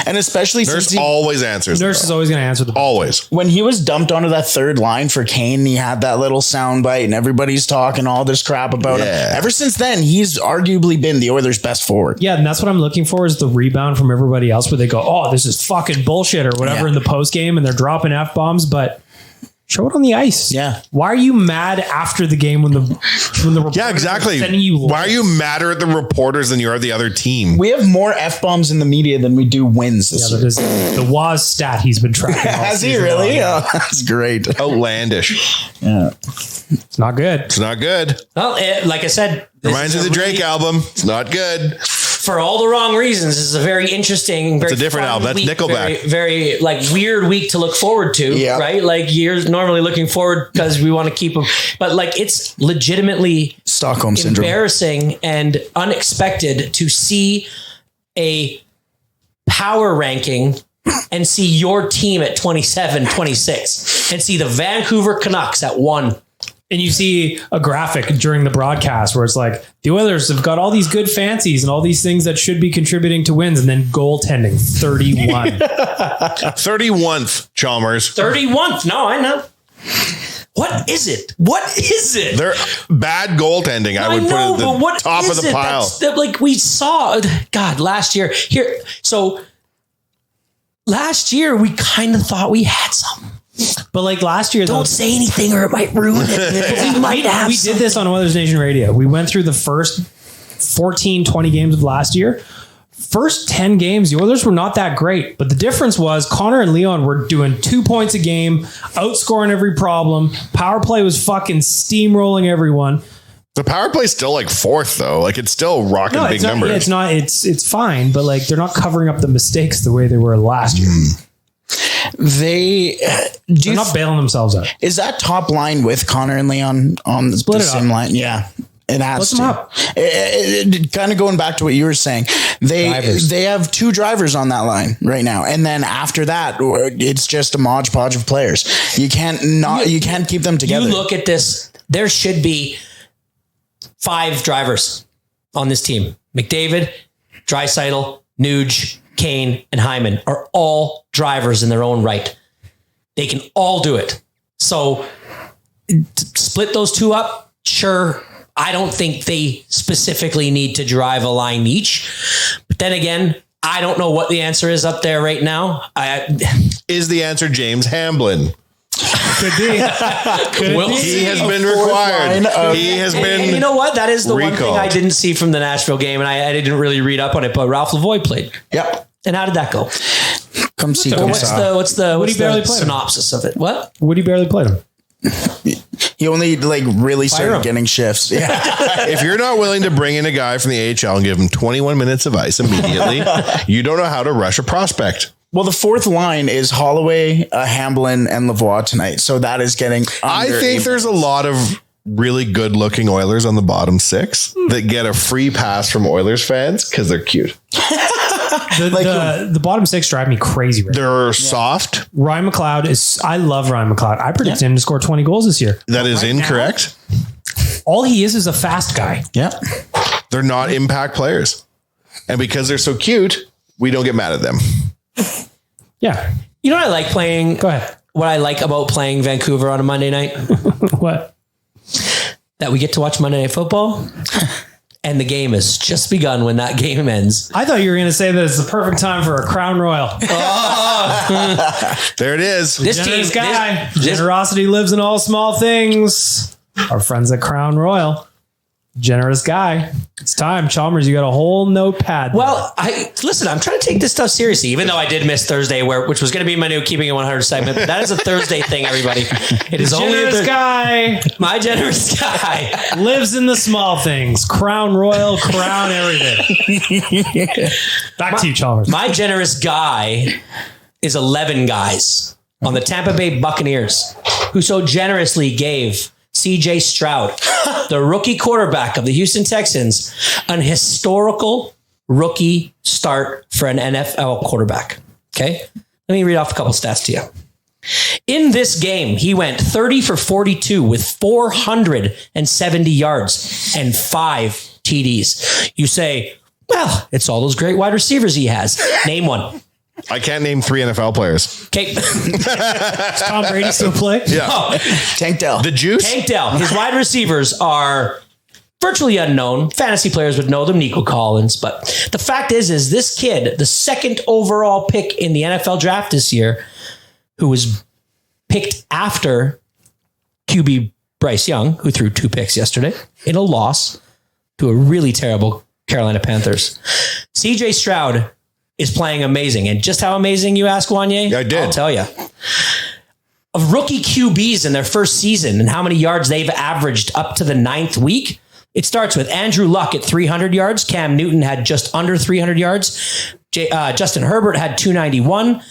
And especially Nurse since always answers. Nurse is always going to answer the ball. Always. when he was dumped onto that third line for Kane, he had that little soundbite and everybody's talking all this crap about him. Ever since then, he's arguably been the Oilers' best forward. Yeah, and that's what I'm looking for is the rebound from everybody else where they go, oh, this is fucking bullshit or whatever in the post game and they're dropping F-bombs, but show it on the ice. Yeah. Why are you mad after the game when the reporters Yeah, exactly. are sending you Why are you madder at the reporters than you are the other team? We have more F-bombs in the media than we do wins this year. that is the Waz stat he's been tracking. all Has he season really? long. Oh, that's great. Outlandish. Yeah. It's not good. It's not good. Well, like I said, this Reminds me is of the a Drake album. It's not good. for all the wrong reasons. This is a very interesting, very It's a different fun album. That's week, Nickelback. Very like weird week to look forward to, Yeah. right? Like you're normally looking forward because we want to keep them, but like it's legitimately Stockholm syndrome. embarrassing and unexpected to see a power ranking and see your team at 27, 26 and see the Vancouver Canucks at 1. And you see a graphic during the broadcast where it's like the Oilers have got all these good fancies and all these things that should be contributing to wins, and then goaltending 31. 31st, Chalmers. 31st. No, I know. What is it? What is it? They're bad goaltending. I would put it at the top of the pile. Like we saw, God, last year here. So last year we kind of thought we had some. But like last year, Don't say anything or it might ruin it. We might have. we did this on Oilers Nation Radio. We went through the first 14, 20 games of last year. First 10 games, the Oilers were not that great. But the difference was Connor and Leon were doing 2 points a game, outscoring every problem. Power play was fucking steamrolling everyone. The power play's still like 4th though. Like it's still rocking big it's not, numbers. yeah, it's not. It's fine, but like they're not covering up the mistakes the way they were last year. They They're not bailing themselves out. is that top line with Connor and Leon on the Split it same up. line? Yeah. It has Split them to. up. Kind of going back to what you were saying, Drivers. they have 2 drivers on that line right now, and then after that, it's just a modge podge of players. You can't keep them together. You look at this, there should be 5 drivers. on this team. McDavid, Draisaitl, Nuge, Kane, and Hyman are all drivers in their own right. They can all do it. So split those two up. Sure. I don't think they specifically need to drive a line each. But then again, I don't know what the answer is up there right now. Is the answer James Hamblin? Could be. He has been required. He has been. And you know what? That is the one thing recalled. I didn't see from the Nashville game, and I didn't really read up on it. But Ralph Lavoie played. Yep. And how did that go? Come see, come What's saw. the synopsis of it? What? Woody barely played him. He only really Fire started him. getting shifts. Yeah. If you're not willing to bring in a guy from the AHL and give him 21 minutes of ice immediately, you don't know how to rush a prospect. Well, the fourth line is Holloway, Hamblin, and Lavoie tonight. So that is getting. I think there's a lot of really good looking Oilers on the bottom six that get a free pass from Oilers fans because they're cute. The bottom six drive me crazy. Right now. They're soft. Ryan McLeod is. I love Ryan McLeod. I predict him to score 20 goals this year. That is incorrect. All he is a fast guy. Yeah. They're not impact players. And because they're so cute, we don't get mad at them. Yeah. You know what I like playing? Go ahead. What I like about playing Vancouver on a Monday night? What? That we get to watch Monday Night Football. And the game has just begun when that game ends. I thought you were going to say that it's the perfect time for a Crown Royal. There it is. This Generous team, guy. this- Generosity lives in all small things. Our friends at Crown Royal. Generous guy. It's time. Chalmers, you got a whole notepad. Well, listen, I'm trying to take this stuff seriously, even though I did miss Thursday, which was going to be my new Keeping It 100 segment. But that is a Thursday thing, everybody. It is only a generous guy My generous guy. lives in the small things. Crown Royal, crown everything. Back to you, Chalmers. My generous guy is 11 guys on the Tampa Bay Buccaneers who so generously gave CJ Stroud, the rookie quarterback of the Houston Texans, an historical rookie start for an NFL quarterback. Okay. Let me read off a couple stats to you. In this game, he went 30 for 42 with 470 yards and 5 TDs. You say, well, it's all those great wide receivers he has. Name one. I can't name 3 NFL players. Okay. Does Tom Brady still play? Yeah. Oh, Tank Dell. The juice? Tank Dell. His wide receivers are virtually unknown. Fantasy players would know them, Nico Collins. But the fact is this kid, the second overall pick in the NFL draft this year, who was picked after QB Bryce Young, who threw 2 picks yesterday in a loss to a really terrible Carolina Panthers. CJ Stroud is playing amazing. And just how amazing, you ask, Wanye? I did. I'll tell you. Of rookie QBs in their first season and how many yards they've averaged up to the 9th week, it starts with Andrew Luck at 300 yards. Cam Newton had just under 300 yards. Justin Herbert had 291.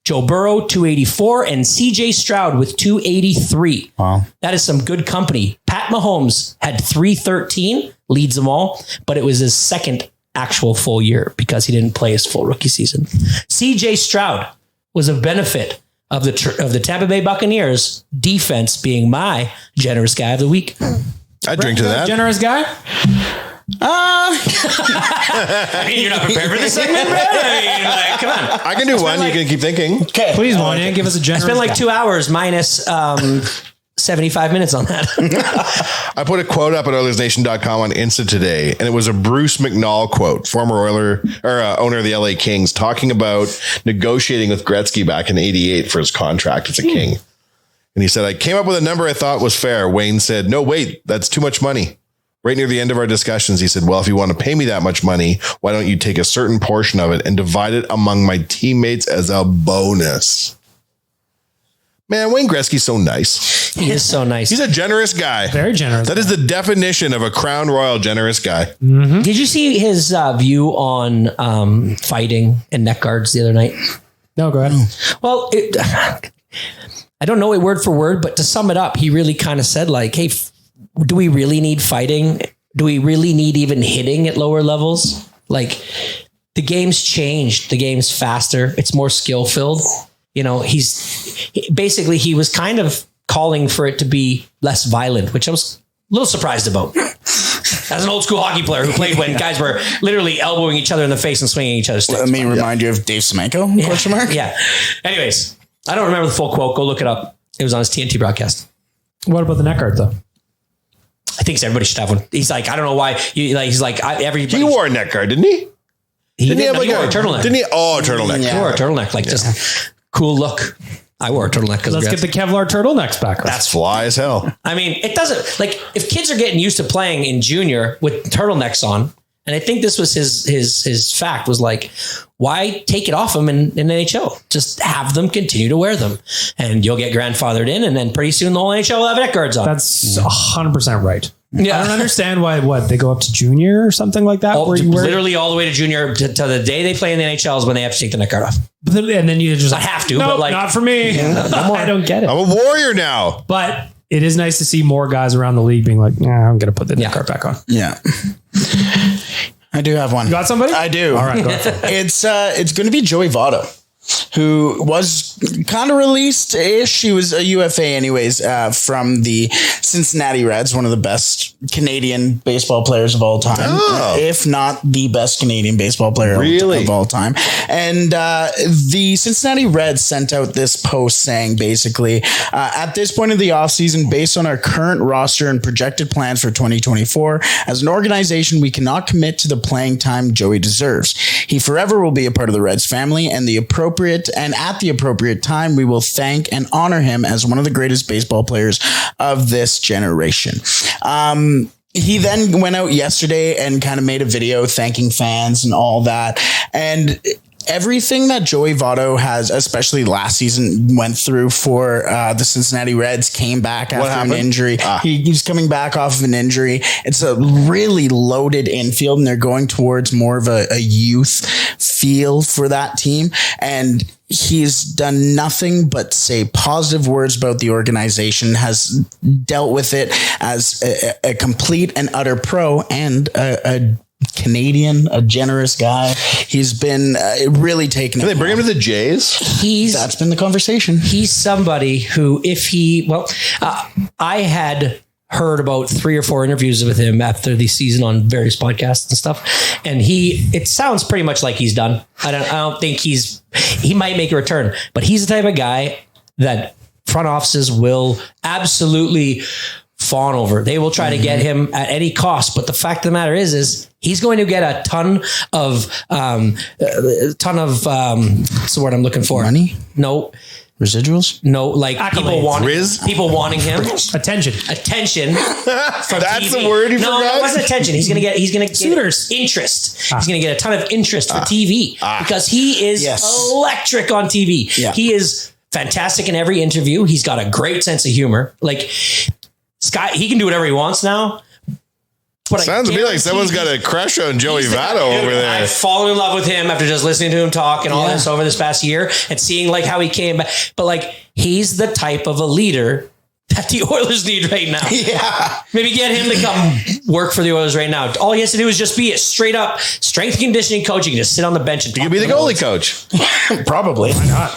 Joe Burrow, 284. And CJ Stroud with 283. Wow. That is some good company. Pat Mahomes had 313, leads them all, but it was his second actual full year because he didn't play his full rookie season. CJ Stroud was a benefit of the Tampa Bay Buccaneers defense being my generous guy of the week. I'd drink to that. Generous guy? I mean, you're not prepared for this segment, man? I mean, like, come on. I can do one. You can keep thinking. Okay. Please, Wanya, give us a generous Spend like guy. 2 hours minus 75 minutes on that. I put a quote up at OilersNation.com on Insta today, and it was a Bruce McNall quote, former Oiler or owner of the LA Kings, talking about negotiating with Gretzky back in '88 for his contract as a King. And he said, I came up with a number I thought was fair. Wayne said, no, wait, that's too much money. Right near the end of our discussions, he said, well, if you want to pay me that much money, why don't you take a certain portion of it and divide it among my teammates as a bonus? Man, Wayne Gretzky's so nice. He is so nice. He's a generous guy. Very generous. That is the definition of a Crown Royal generous guy. Did you see his view on fighting and neck guards the other night? No, go ahead. Well, I don't know it word for word, but to sum it up, he really kind of said like, hey, do we really need fighting? Do we really need even hitting at lower levels? Like the game's changed. The game's faster. It's more skill filled. You know, he was kind of calling for it to be less violent, which I was a little surprised about. As an old school hockey player who played when guys were literally elbowing each other in the face and swinging each other's sticks. Let me remind you of Dave Semenko? Question mark? Yeah. Anyways, I don't remember the full quote. Go look it up. It was on his TNT broadcast. What about the neck guard though? I think everybody should have one. He's like, I don't know why. He's like, everybody. He wore a neck guard, didn't he? Didn't he have like wore a turtleneck? Didn't he? Oh, a turtleneck. He wore a turtleneck. Like just cool look. I wore a turtleneck because Let's get the Kevlar turtlenecks back. That's fly as hell. I mean, it doesn't like if kids are getting used to playing in junior with turtlenecks on, and I think this was his fact was like, why take it off them in NHL? Just have them continue to wear them, and you'll get grandfathered in, and then pretty soon the whole NHL will have neck guards on. That's 100% right. Yeah. I don't understand why. What, they go up to junior or something like that? All, where you wear literally all the way to junior to the day they play in the NHL is when they have to take the neck guard off. and then you just I have to, nope, but like not for me. I don't get it. I'm a warrior now. But it is nice to see more guys around the league being like, nah, I'm going to put the neck guard back on. Yeah. I do have one. You got somebody? I do. All right, go ahead. It's going to be Joey Votto, who was kind of released-ish. He was a UFA anyways from the Cincinnati Reds, one of the best Canadian baseball players of all time, if not the best Canadian baseball player of all time. And the Cincinnati Reds sent out this post saying, basically, at this point of the offseason, based on our current roster and projected plans for 2024, as an organization, we cannot commit to the playing time Joey deserves. He forever will be a part of the Reds family, and at the appropriate time, we will thank and honor him as one of the greatest baseball players of this generation. He then went out yesterday and kind of made a video thanking fans and all that. And everything that Joey Votto has, especially last season, went through for the Cincinnati Reds, came back after an injury. He's coming back off of an injury. It's a really loaded infield, and they're going towards more of a youth feel for that team. And he's done nothing but say positive words about the organization, has dealt with it as a complete and utter pro and a Canadian, a generous guy. He's been really taken. Can they bring him to the Jays? That's been the conversation. He's somebody who, I had heard about 3 or 4 interviews with him after the season on various podcasts and stuff. And it sounds pretty much like he's done. I don't think he might make a return, but he's the type of guy that front offices will absolutely fawn over. They will try to get him at any cost. But the fact of the matter is he's going to get a ton of what's the word I'm looking for? Money? No. Residuals? No, like Accolades. people wanting him. Attention. From That's TV. the word you No, forgot? it wasn't attention. He's gonna get Suitors. interest. He's gonna get a ton of interest for TV because he is electric on TV. Yeah. He is fantastic in every interview. He's got a great sense of humor. Like Scott, he can do whatever he wants now. But Sounds to me like someone's got a crush on Joey Votto over there. I've fallen in love with him after just listening to him talk and all this over this past year and seeing like how he came back. But like, he's the type of a leader that the Oilers need right now. Yeah. Maybe get him to come work for the Oilers right now. All he has to do is just be a straight up strength and conditioning coach. He can just sit on the bench and He could be the goalie coach. Probably. Why not?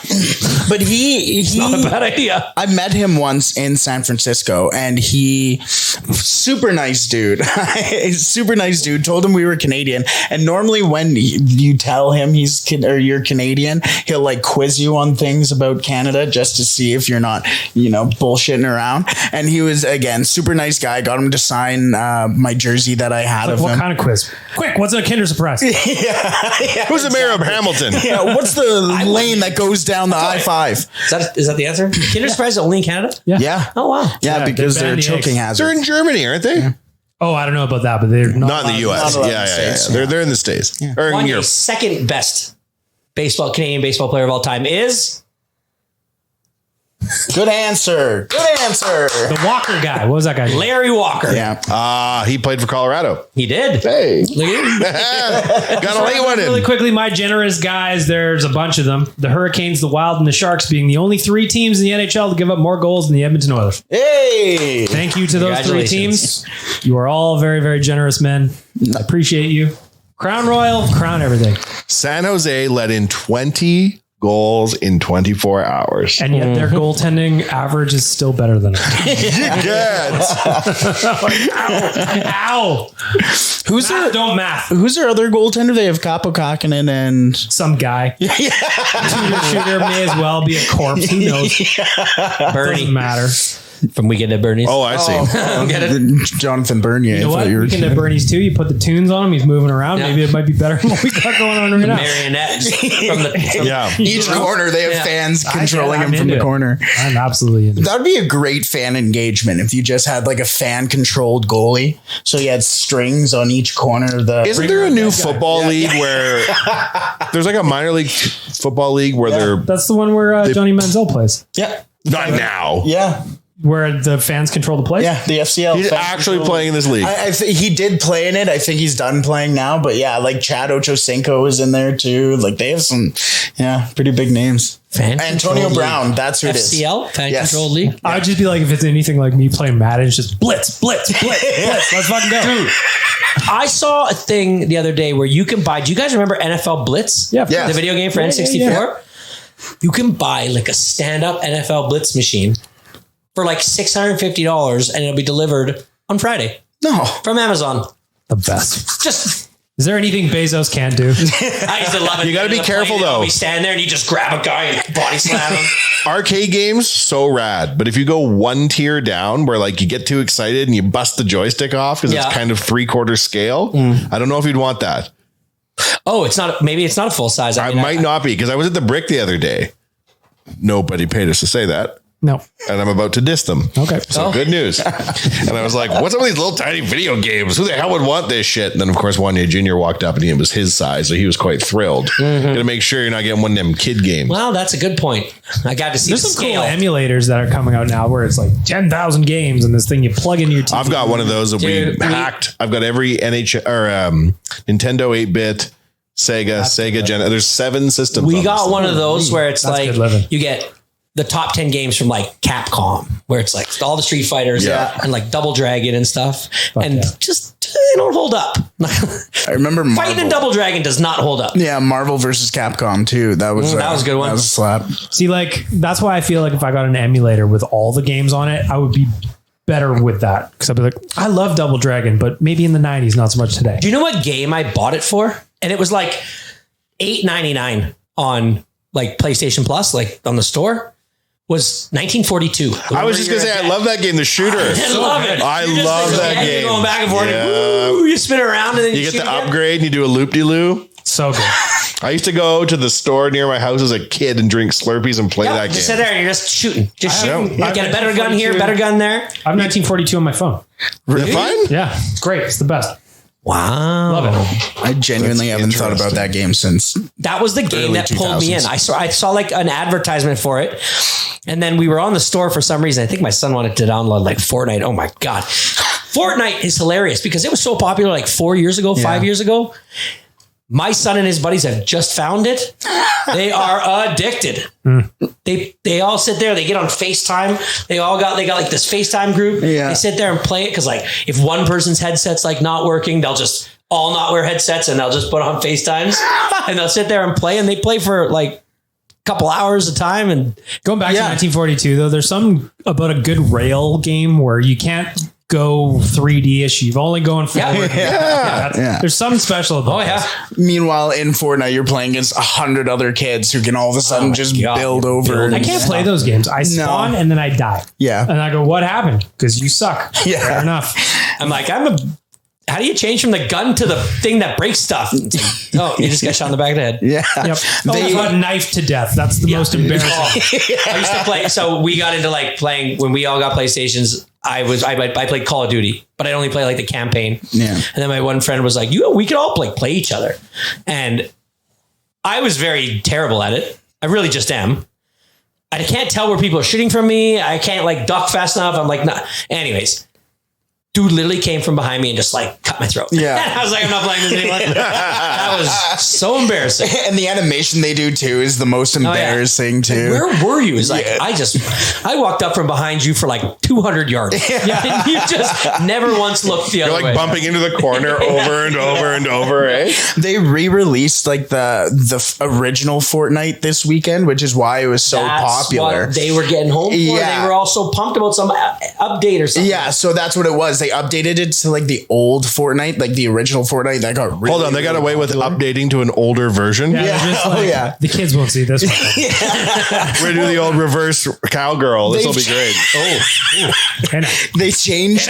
But he's not a bad idea. I met him once in San Francisco, and super nice dude. Super nice dude. Told him we were Canadian. And normally when you tell him you're Canadian, he'll like quiz you on things about Canada just to see if you're not, bullshitting around. And he was, again, super nice guy. Got him to sign my jersey that I had of him. What kind of quiz? Quick, what's a Kinder Surprise? Who's the mayor of Hamilton? Yeah, what's the lane that goes down the I-5? Is that the answer? Kinder Surprise is only in Canada? Yeah. Oh, wow. Yeah, because they they're a banned the choking eggs. hazard. They're in Germany, aren't they? Yeah. Oh, I don't know about that, but they're Not in the U.S. Not allowed Yeah. in the States. They're in the States. Yeah. Or in Europe. Second best Canadian baseball player of all time is... Good answer. The Walker guy. What was that guy? Larry Walker. Yeah. He played for Colorado. He did. Hey. Look at him. Got to lay one in. Really quickly, my generous guys, there's a bunch of them. The Hurricanes, the Wild, and the Sharks being the only 3 teams in the NHL to give up more goals than the Edmonton Oilers. Hey. Thank you to those 3 teams. You are all very, very generous men. I appreciate you. Crown Royal, crown everything. San Jose let in 20 goals in 24 hours. And yet their goaltending average is still better than ours. Ow. Who's their Don't math. Who's their other goaltender? They have Kaapo Kakinen and Some guy. Shooter may as well be a corpse. Who knows? Bernie Doesn't matter. from Weekend at Bernie's. Oh, I see. Get it? Jonathan Bernier. You know what? Weekend at Bernie's too. You put the tunes on him. He's moving around. Yeah. Maybe it might be better than what we got going on right now. Marionette from the Yeah. Each corner, they have fans controlling I'm him from the into it. corner. I'm absolutely into it. That would be a great fan engagement if you just had like a fan controlled goalie. So you had strings on each corner of the. Isn't there a new football league where there's like a minor league football league where they're That's the one where Johnny Manziel plays, Yeah. not now? Yeah. where the fans control the place. Yeah. The FCL. He's fan actually control. playing in this league. I think he did play in it. I think he's done playing now. But yeah, like Chad Ochocinco is in there too. Like they have some, pretty big names. Fan Antonio controlled Brown. league. That's who it is. FCL, fan Yes. controlled league. I'd just be like, if it's anything like me playing Madden, it's just blitz, blitz, blitz, blitz. Let's fucking go. Dude, I saw a thing the other day where you can buy. Do you guys remember NFL Blitz? Yeah, Yeah. The video game for N64. yeah. You can buy like a stand-up NFL Blitz machine for like $650, and it'll be delivered on Friday No. from Amazon. The best. Just, Is there anything Bezos can't do? I used to love it. You gotta be The careful, plane, though. We stand there and you just grab a guy and body slam him. Arcade games, so rad. But if you go one tier down where like you get too excited and you bust the joystick off because Yeah. it's kind of 3/4 scale, I don't know if you'd want that. Oh, it's not. Maybe it's not a full size. I might not be because I was at the Brick the other day. Nobody paid us to say that. No. And I'm about to diss them. Okay. So good news. And I was like, what's up with these little tiny video games? Who the hell would want this shit? And then, of course, Wanye Jr. walked up and it was his size. So he was quite thrilled. Gonna make sure you're not getting one of them kid games. Well, that's a good point. I got to see There's the some cool scale. emulators that are coming out now where it's like 10,000 games and this thing you plug into your TV. I've got one of those that Dude, we hacked. I've got every Nintendo 8-bit, Sega Gen. There's 7 systems. We on got this one of those where it's That's like good living. you get the top 10 games from like Capcom, where it's like all the Street Fighters and like Double Dragon and stuff, and yeah. just they don't hold up. I remember Marvel. Fighting in Double Dragon does not hold up. Yeah, Marvel versus Capcom too. That was that was a good one. That was a slap. See, like, that's why I feel like if I got an emulator with all the games on it, I would be better with that. Because I'd be like, I love Double Dragon, but maybe in the 90s, not so much today. Do you know what game I bought it for? And it was like $8.99 on like PlayStation Plus, like on the store. Was 1942. I was just gonna say, I love that game, the shooter. I love it. I You're just love like, that yeah, game. You're going back and forth. Yeah. And, woo, you spin around and then You get shoot the again. upgrade and you do a loop-de-loo. So good. I used to go to the store near my house as a kid and drink Slurpees and play Yeah, that just sit game. there and you're just shooting. Just I have- shooting. I've Get a got better gun here, 42. better gun there. I have 1942 on my phone. Really? Fun? Yeah, it's great. It's the best. Wow. Love it. I genuinely haven't thought about that game since. That was the game Early that pulled me in. 2000s. I saw like an advertisement for it. And then we were on the store for some reason. I think my son wanted to download like Fortnite. Oh my God. Fortnite is hilarious because it was so popular like 4 years ago, 5 years ago. My son and his buddies have just found it. They are addicted. They all sit there. They get on FaceTime. They got like this FaceTime group. Yeah. They sit there and play it because like if one person's headset's like not working, they'll just all not wear headsets and they'll just put on FaceTimes and they'll sit there and play. And they play for like a couple hours a time. And Going back to Yeah. 1942, though, there's something about a good rail game where you can't go 3D-ish. You've only going forward. Yeah. There's something special about oh yeah, Meanwhile, in Fortnite, you're playing against 100 other kids who can all of a sudden just God. build over. I can't play those games. I spawn and then I die. Yeah. And I go, what happened? Because you suck. Yeah. Fair enough. I'm like how do you change from the gun to the thing that breaks stuff? Oh, you just got shot in the back of the head. Yeah. Yep. I got knifed to death. That's the most embarrassing. I used to play. So we got into like playing when we all got PlayStations. I played Call of Duty, but I only play like the campaign. Yeah. And then my one friend was like, we could all play each other. And I was very terrible at it. I really just am. I can't tell where people are shooting from me. I can't like duck fast enough. I'm like, nah. Anyways, Dude literally came from behind me and just like cut my throat. Yeah. I was like, I'm not playing this anymore. That was so embarrassing. And the animation they do too is the most embarrassing too. Where were you? It's like, I walked up from behind you for like 200 yards. Yeah. And you just never once looked the other way. You're like bumping into the corner over and over and over, eh? They re-released like the original Fortnite this weekend, which is why it was so popular. What they were getting home for. Yeah. They were also pumped about some update or something. Yeah, so that's what it was. They updated it to like the old Fortnite, like the original Fortnite. That got really, Hold on, they got away with updating to an older version. Yeah, they're just like, the kids won't see this one. We're doing the old reverse cowgirl. This will be great. They changed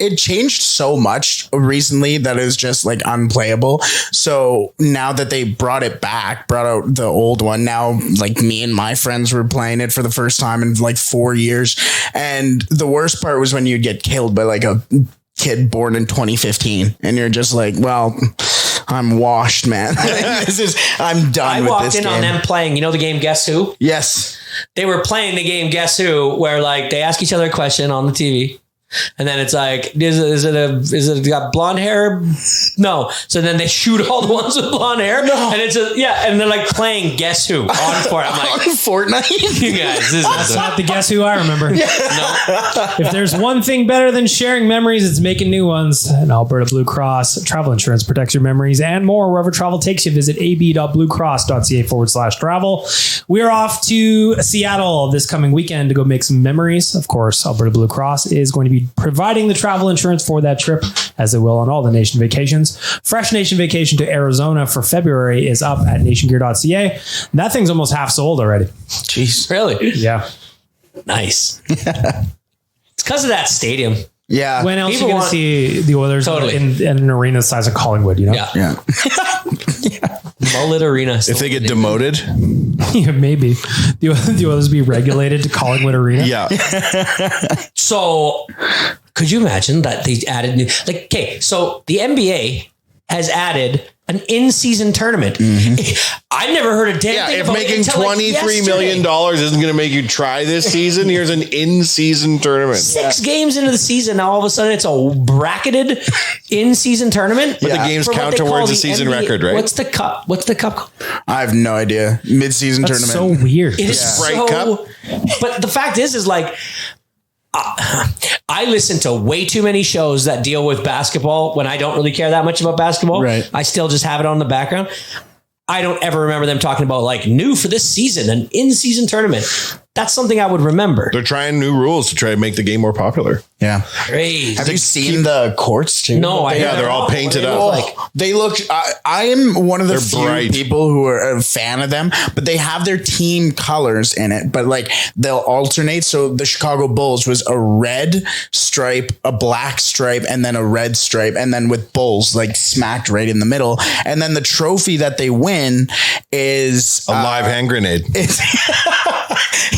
it changed so much recently that it was just like unplayable. So now that they brought out the old one, now like me and my friends were playing it for the first time in like 4 years. And the worst part was when you'd get killed by like a kid born in 2015 and you're just like, well, I'm washed, man. I'm done with this game. I walked in on them playing, you know the game Guess Who? Yes. They were playing the game Guess Who, where like they ask each other a question on the TV. And then it's like, is it got blonde hair? No. So then they shoot all the ones with blonde hair. No. And and they're like playing Guess Who on Fortnite. I'm like, on Fortnite? You guys, that's not the Guess Who I remember. No. If there's one thing better than sharing memories, it's making new ones. And Alberta Blue Cross travel insurance protects your memories and more wherever travel takes you. Visit ab.bluecross.ca/travel. We are off to Seattle this coming weekend to go make some memories. Of course, Alberta Blue Cross is going to be providing the travel insurance for that trip, as they will on all the Nation vacations. Fresh Nation vacation to Arizona for February is up at nationgear.ca. That thing's almost half sold already. Jeez. Really? Yeah. Nice. It's because of that stadium. Yeah. When else are you going to see the Oilers in an arena the size of Collingwood, you know? Yeah. Mullet Arena. If they get demoted. Yeah, maybe. The Oilers be regulated to Collingwood Arena. Yeah. So could you imagine that they added new, like, okay, so the NBA has added an in-season tournament. Mm-hmm. I've never heard a damn thing if about making it until $23 million isn't going to make you try this season, here's an in-season tournament. 6 games into the season, now all of a sudden it's a bracketed in-season tournament. But the games count towards the season record, right? What's the cup? What's the cup called? I have no idea. Mid-season That's tournament. so weird. It is Sprite Cup. But the fact is like, I listen to way too many shows that deal with basketball when I don't really care that much about basketball. Right. I still just have it on the background. I don't ever remember them talking about like new for this season, an in-season tournament. That's something I would remember. They're trying new rules to try to make the game more popular. Yeah. Crazy. Have you seen the courts too? No, they're all painted up. Like, they look, I am one of the few bright people who are a fan of them, but they have their team colors in it, but like they'll alternate. So the Chicago Bulls was a red stripe, a black stripe, and then a red stripe. And then with Bulls like smacked right in the middle. And then the trophy that they win is a live hand grenade.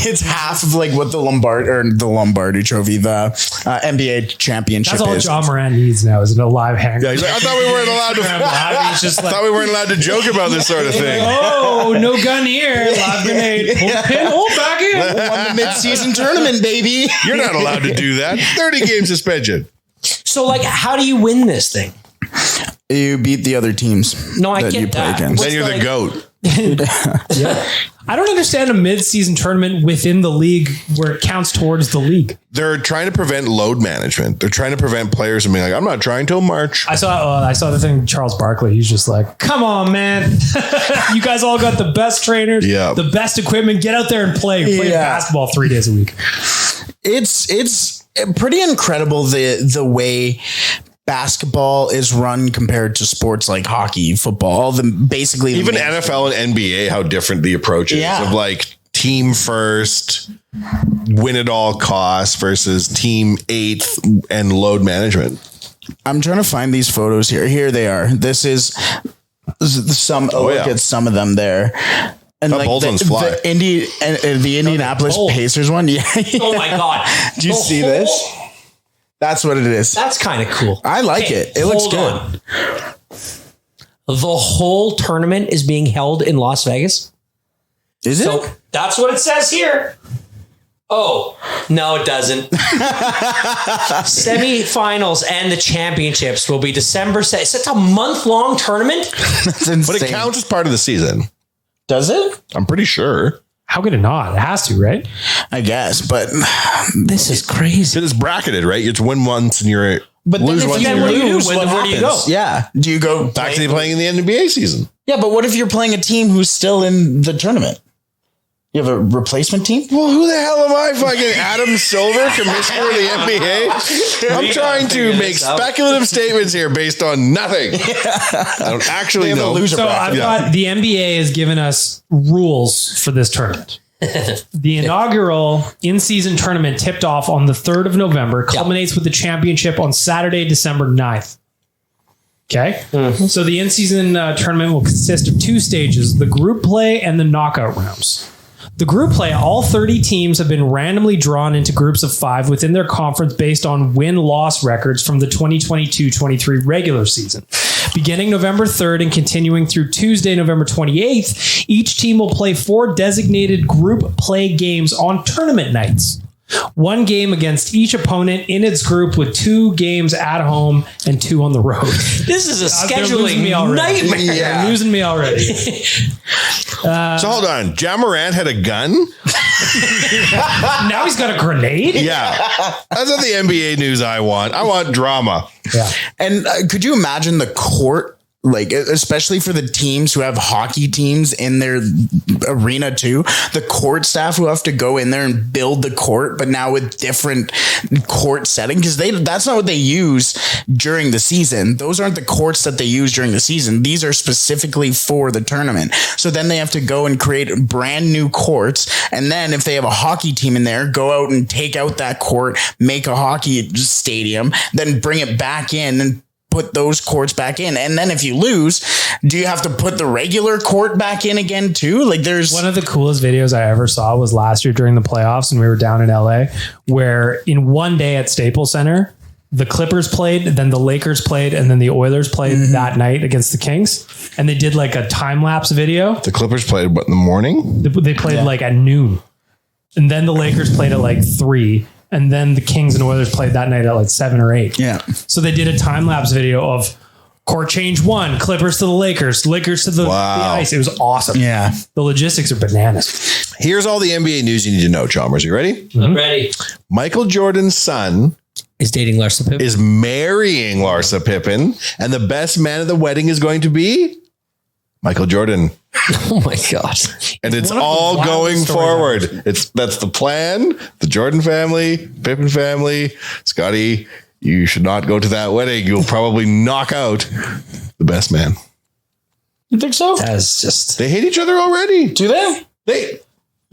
It's half of like what the Lombardi trophy, the NBA championship That's all is. John Moran needs now is a live hand. Yeah, he's like, I thought we weren't allowed to. I thought we weren't allowed to joke about this sort of thing. Oh, no gun here. Live grenade. Pull back in. Won the mid-season tournament, baby. You're not allowed to do that. 30 game suspension. so like, how do you win this thing? You beat the other teams. No, I that get you play that. against. Then you're the GOAT. I don't understand a mid-season tournament within the league where it counts towards the league. They're trying to prevent load management. They're trying to prevent players from being like, I'm not trying till March. I saw the thing with Charles Barkley. He's just like, come on, man. You guys all got the best trainers, the best equipment. Get out there and play basketball 3 days a week. It's pretty incredible the way basketball is run compared to sports like hockey, football, basically even NFL and NBA, how different the approach is of like team first, win at all costs versus team eighth and load management. I'm trying to find these photos here. Here they are. This is some. Look at some of them there. And like the Indianapolis Pacers one. Yeah. Oh my God. Do you see this? That's what it is. That's kind of cool. I like it. It looks good. On. The whole tournament is being held in Las Vegas. Is it? So that's what it says here. Oh, no, it doesn't. Semifinals and the championships will be December 2nd. So it's a month-long tournament? That's insane. But it counts as part of the season. Does it? I'm pretty sure. How could it not? It has to, right? I guess, but This is crazy. It's bracketed, right? It's win once and you're lose once. Then what do you do? Where do you go? Yeah. Do you go Back to playing in the NBA season. Yeah, but what if you're playing a team who's still in the tournament? You have a replacement team? Well, who the hell am I? Fucking Adam Silver, commissioner of the NBA? I'm trying to make speculative statements here based on nothing. I don't actually know. So I've got the NBA has given us rules for this tournament. The inaugural in-season tournament tipped off on the 3rd of November, culminates with the championship on Saturday, December 9th. Okay. So the in-season tournament will consist of 2 stages, the group play and the knockout rounds. The group play, all 30 teams have been randomly drawn into groups of 5 within their conference based on win-loss records from the 2022-23 regular season. Beginning November 3rd and continuing through Tuesday, November 28th, each team will play 4 designated group play games on tournament nights. 1 game against each opponent in its group with 2 games at home and 2 on the road. This is a scheduling nightmare. Yeah. They're losing me already. So hold on. Ja Morant had a gun? Now he's got a grenade? Yeah. That's not the NBA news I want. I want drama. Yeah. And could you imagine the court, like, especially for the teams who have hockey teams in their arena too, the court staff who have to go in there and build the court, but now with different court setting, because that's not what they use during the season. Those aren't the courts that they use during the season. These are specifically for the tournament. So then they have to go and create brand new courts. And then if they have a hockey team in there, go out and take out that court, make a hockey stadium, then bring it back in and put those courts back in. And then if you lose, do you have to put the regular court back in again too? Like, there's one of the coolest videos I ever saw was last year during the playoffs, and we were down in LA, where in one day at Staples Center, the Clippers played, then the Lakers played, and then the Oilers played that night against the Kings. And they did like a time lapse video. The Clippers played what, in the morning? They played like at noon. And then the Lakers played at like 3. And then the Kings and Oilers played that night at like 7 or 8. Yeah. So they did a time lapse video of court change 1, Clippers to the Lakers to the ice. It was awesome. Yeah. The logistics are bananas. Here's all the NBA news you need to know, Chalmers. You ready? I'm ready. Michael Jordan's son Is dating Larsa Pippen. is marrying Larsa Pippen, and the best man at the wedding is going to be Michael Jordan. Oh my God. And it's all going forward. That's the plan. The Jordan family, Pippen family, Scotty, you should not go to that wedding. You'll probably knock out the best man. You think so? That's just... They hate each other already. Do they?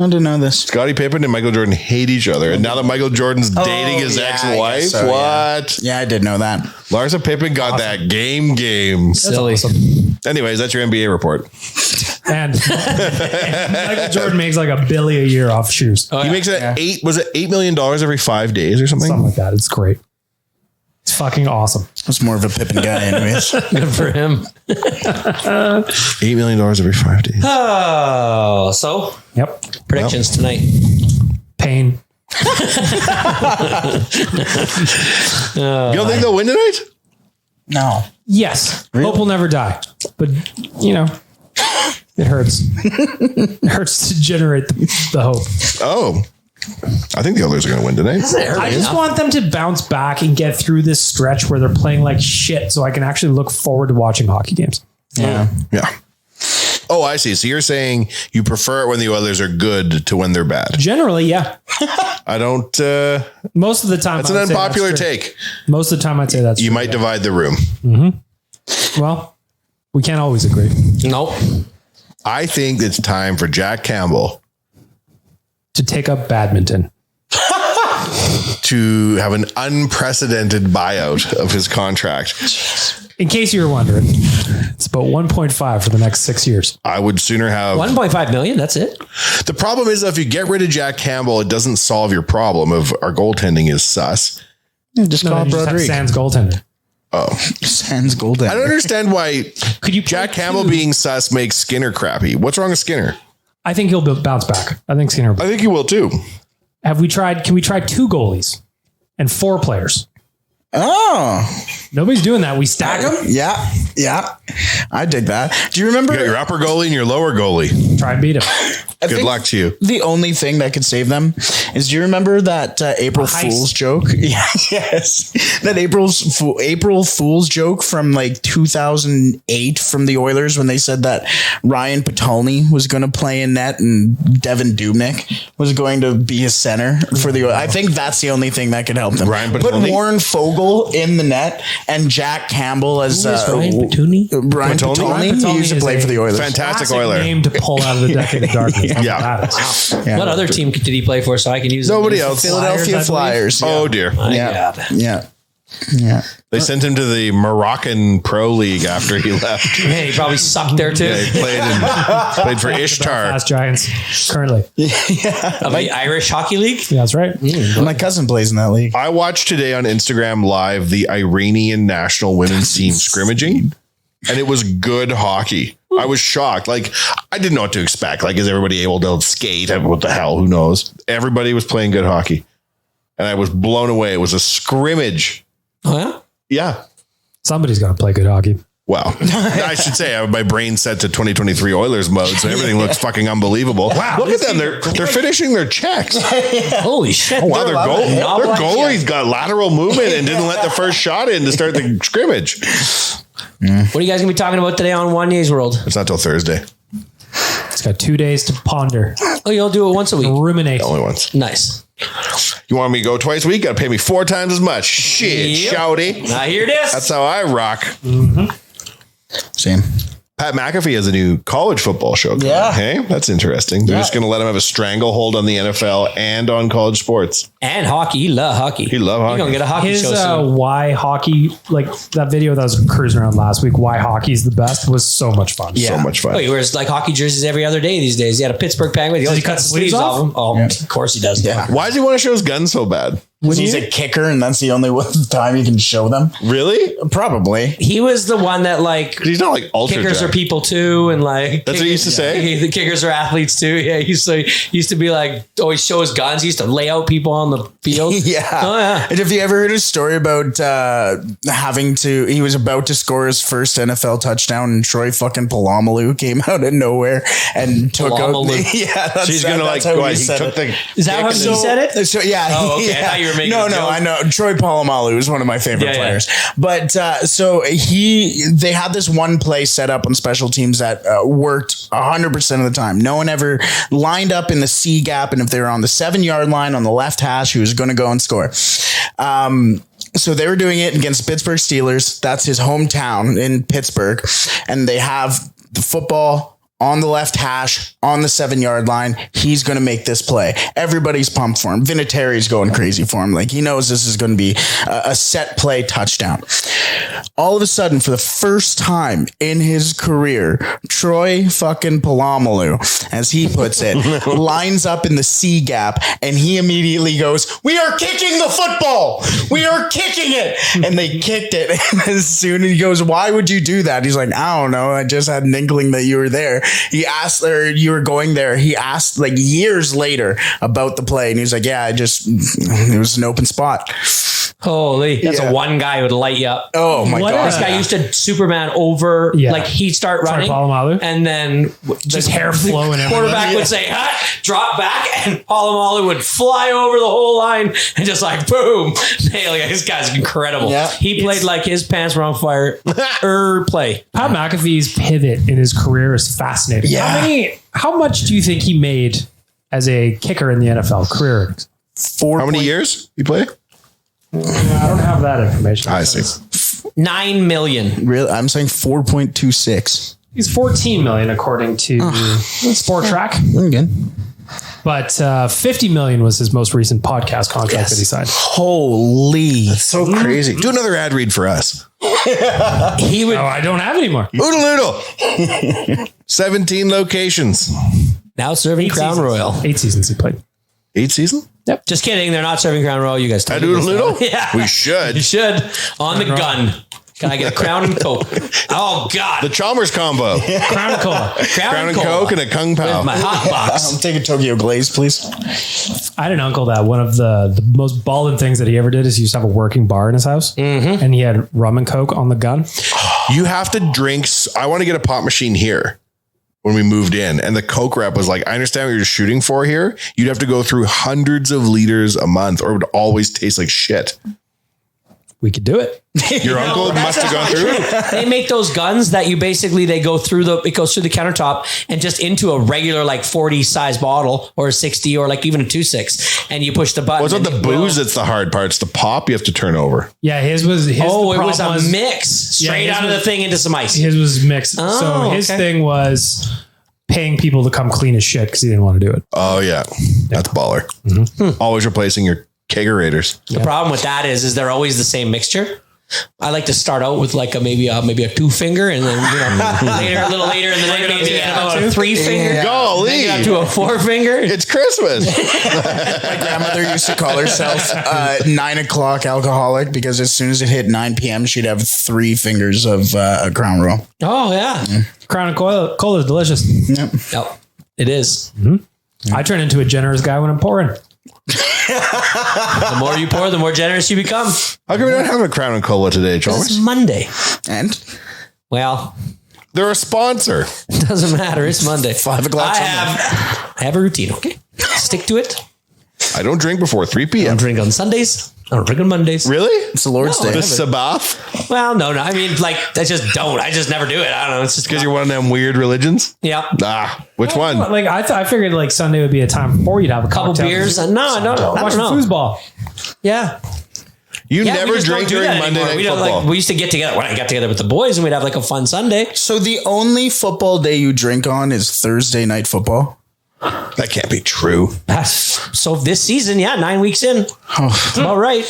I didn't know this. Scottie Pippen and Michael Jordan hate each other. And now that Michael Jordan's dating his ex-wife, so, what? Yeah, I did know that. Larsa Pippen got that game. Silly. Anyways, that's your NBA report. And Michael Jordan makes like $1 billion a year off shoes. He makes it $8 million every 5 days or something? Something like that. It's great. It's fucking awesome. That's more of a Pippen guy anyways. Good for him. $8 million every 5 days. Oh, so Yep. predictions tonight. Pain. You don't think they'll win tonight? No. Yes. Hope will never die. But, you know, it hurts. It hurts to generate the hope. Oh, I think the Oilers are going to win tonight. I just want them to bounce back and get through this stretch where they're playing like shit so I can actually look forward to watching hockey games. Yeah. Yeah. Oh, I see. So you're saying you prefer it when the Oilers are good to when they're bad. Generally, yeah. I don't. Most of the time. That's an unpopular take. Most of the time I'd say that's You true, might divide the room. Well, we can't always agree. Nope. I think it's time for Jack Campbell To take up badminton. to have an unprecedented buyout of his contract. In case you were wondering, it's about 1.5 for the next 6 years. I would sooner have 1.5 million. That's it. The problem is that if you get rid of Jack Campbell, it doesn't solve your problem of our goaltending is sus. Just No, call you just have Broderick. Sans goaltender. Sans golden. I don't understand why Could you Jack play Campbell two? being sus makes Skinner crappy. What's wrong with Skinner? I think he'll bounce back. I think Skinner. I think he will too. Can we try 2 goalies and 4 players? Oh, Nobody's doing that. We stack them. yeah. I dig that. Do you remember You got your upper goalie and your lower goalie. Try and beat them. Good luck to you. The only thing that could save them is, do you remember that April Fool's joke? Yeah, yes. That April Fool's joke from like 2008 from the Oilers when they said that Ryan Patolny was going to play in net and Devin Dubnyk was going to be his center for the Oilers. I think that's the only thing that could help them. Ryan Put Patolny? Warren Fogle in the net and Jack Campbell as Ryan Patolny? Ryan Patolny. He used to play for the Oilers. Fantastic Classic Oiler. name to pull out of the decade of darkness. Yeah. Yeah. What other team did he play for so I can use Nobody it? else. Philadelphia Flyers. Oh dear. My Yeah. God. Yeah. They sent him to the Moroccan Pro League after he left. Man, he probably sucked there too. Yeah, he played for Ishtar. Belfast Giants currently. Of the Irish Hockey League? Yeah, that's right. My cousin plays in that league. I watched today on Instagram Live the Iranian national women's team scrimmaging, and it was good hockey. I was shocked. Like, I didn't know what to expect. Like, is everybody able to skate? What the hell? Who knows? Everybody was playing good hockey, and I was blown away. It was a scrimmage. Oh, yeah? Yeah. Somebody's got to play good hockey. Wow. I should say I have my brain set to 2023 Oilers mode, so everything looks fucking unbelievable. Wow. Look at them. They're finishing their checks. Holy shit. Oh, wow, their Not goalie's got lateral movement and didn't let the first shot in to start the scrimmage. What are you guys going to be talking about today on Wanye's World? It's not till Thursday. It's got 2 days to ponder, Oh, you'll do it once a week. ruminate. Only once. Nice. You want me to go twice a week? Got to pay me 4 times as much. Shit, Yep. shouty. Now here it is. That's how I rock. Same. Pat McAfee has a new college football show. Coming. Yeah. Hey, that's interesting. They're just going to let him have a stranglehold on the NFL and on college sports. And hockey. He love hockey. He love hockey. You're going to get a hockey His show soon. why hockey, like that video that was cruising around last week, why hockey's the best, was so much fun. So much fun. Oh, he wears like hockey jerseys every other day these days. He had a Pittsburgh Penguin. He always cuts the sleeves off them. Oh, of course he does. Yeah. Why does he want to show his gun so bad? He's a kicker, and that's the only time he can show them. Really? Probably. He was the one that like He's not like ultra kickers jacked. are people too, and like That's what he used to say? The kickers are athletes too. Yeah, he used to be like always show his guns. He used to lay out people on the field. Yeah. Oh yeah. And have you ever heard a story about he was about to score his first NFL touchdown, and Troy fucking Polamalu came out of nowhere and took Polamalu. out. Yeah, that's, So he's going to like, how what, he he said took it. the. Is that how he said it? So yeah. Oh, okay. Yeah. I thought you were making No, a joke. I know. Troy Polamalu is one of my favorite Yeah, yeah. players. But so they had this one play set up on special teams that worked 100% of the time. No one ever lined up in the C gap, and if they were on the 7-yard line on the left hash, he was going to go and score. So they were doing it against Pittsburgh Steelers. That's his hometown in Pittsburgh. And they have the football on the left hash on the 7-yard line. He's going to make this play. Everybody's pumped for him. Vinatieri's going crazy for him. Like, he knows this is going to be a set play touchdown. All of a sudden, for the first time in his career, Troy fucking Polamalu, as he puts it, lines up in the C gap, and he immediately goes, "We are kicking the football. We are kicking it." And they kicked it. And as soon as he goes, "Why would you do that?" He's like, "I don't know. I just had an inkling that you were there." He asked, or you were going there. He asked like years later about the play, and he was like, "Yeah, it was an open spot." Holy, that's Yeah. a one guy who would light you up. Oh my What god! This guy used to Superman over, Yeah. like he'd start Sorry, running, Polamalu. and then Just hair flowing everywhere. quarterback would say, "Hut," drop back, and Polamalu would fly over the whole line and just like boom, nail it. This guy's incredible. Yeah. He played like his pants were on fire. Play. Pat McAfee's pivot in his career is fascinating. Yeah. How much do you think he made as a kicker in the NFL career? How many years you play? I don't have that information. I see. 9 million. Really, I'm saying 4.26. He's 14 million according to Sport Track, Again. but 50 million was his most recent podcast contract that he signed. Holy. So crazy. Do another ad read for us. He would Oh, I don't have any more. Oodle noodle. 17 locations. now serving Crown seasons. Royal. 8 seasons he played. 8 season? Yep. Just kidding. They're not serving Crown Royal. You guys. I do a little? Yeah. We should. You should. On the gun. Can I get a Crown and Coke? Oh God, The Chalmers combo. Crown and Cola. Crown and Coke and a Kung Pao. With my hot box. I'll take a Tokyo Glaze, please. I had an uncle that one of the most ballin' things that he ever did is he used to have a working bar in his house, and he had rum and Coke on the gun. You have to drink. I want to get a pop machine here when we moved in. And the Coke rep was like, I understand what you're shooting for here. You'd have to go through hundreds of liters a month or it would always taste like shit. We could do it. Your uncle must have gone through it. They make those guns that you basically it goes through the countertop and just into a regular like 40 size bottle or a 60 or like even a 2.6, and you push the button. Well, it's not the booze that's the hard part. It's the pop you have to turn over. Yeah, his was. It was a mix straight out of the thing into some ice. His was mixed. So his thing was paying people to come clean his shit because he didn't want to do it. Oh yeah, that's baller. Always replacing your kegerators. The problem with that is they're always the same mixture. I like to start out with like maybe a 2-finger, and then a little later, and then maybe about a 3-finger. Golly, then get up to a 4-finger. It's Christmas. My grandmother used to call herself 9 o'clock alcoholic because as soon as it hit 9 p.m., she'd have 3 fingers of a Crown Royal. Oh yeah, Crown and Cola is delicious. Yep, it is. I turn into a generous guy when I'm pouring. The more you pour, the more generous you become. How come we don't have a Crown and Cola today, It's Chalmers? Monday. And Well, They're a sponsor. it doesn't matter. It's Monday. 5 o'clock. I have a routine. Okay, stick to it. I don't drink before 3 I p.m. don't drink on Sundays. I don't drink on Mondays. Really? It's the Lord's Day. The Sabbath? Well, no. I mean, like, I just don't. I just never do it. I don't know. It's just Because you're one of them weird religions? yeah. Which one? Like I figured like Sunday would be a time for you to have a Couple cocktail. beers. No, I don't. Watch the foosball. Yeah. You Yeah, we never just don't drink do during that Monday anymore. Night We don't, Football. we used to get together when I got together with the boys, and we'd have like a fun Sunday. So the only football day you drink on is Thursday night football? That can't be true. So this season, 9 weeks in, that's about right.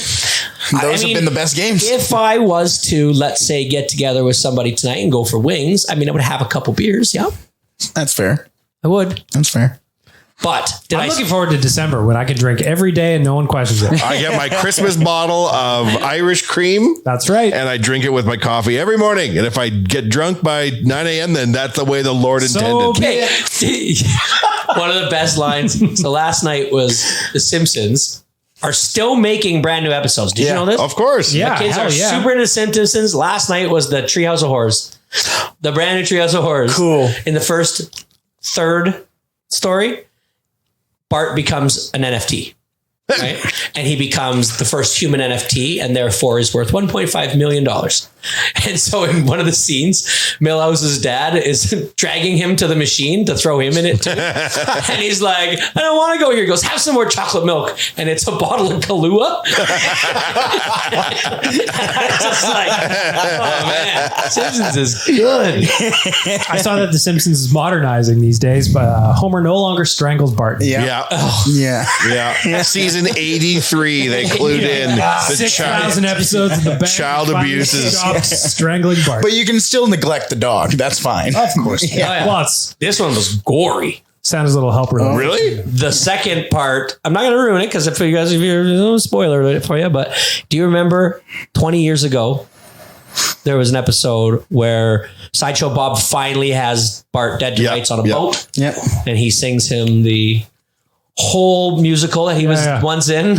Those have been the best games. If I was to, let's say, get together with somebody tonight and go for wings, I mean, I would have a couple beers. Yeah, That's fair. I would. That's fair. But I'm looking forward to December when I can drink every day and no one questions it. I get my Christmas bottle of Irish cream. That's right. And I drink it with my coffee every morning. And if I get drunk by 9 a.m., then that's the way the Lord intended. Okay. One of the best lines. So last night was the Simpsons are still making brand new episodes. Did you know this? Of course. Yeah. Kids hell are yeah. super into Simpsons. Last night was the Treehouse of Horrors. The brand new Treehouse of Horrors. Cool. In the third story, Bart becomes an NFT. Right? And he becomes the first human NFT and therefore is worth $1.5 million. And so in one of the scenes, Milhouse's dad is dragging him to the machine to throw him in it too. And he's like, I don't want to go here. He goes, have some more chocolate milk. And it's a bottle of Kahlua. It's just like, oh man, Simpsons is good. I saw that The Simpsons is modernizing these days, but Homer no longer strangles Bart. Yeah. Yeah. Yeah. Yeah. Season 83, they clued in the 6,000 episodes of the bank. Child abuses. Strangling Bart. But you can still neglect the dog. That's fine. Of course. Oh, yeah. Plus, This one was gory. Santa's little helper. Really? The second part, I'm not going to ruin it because if you're spoiler alert for you, but do you remember 20 years ago, there was an episode where Sideshow Bob finally has Bart dead to rights on a boat, Yeah. and he sings him the whole musical that he was once in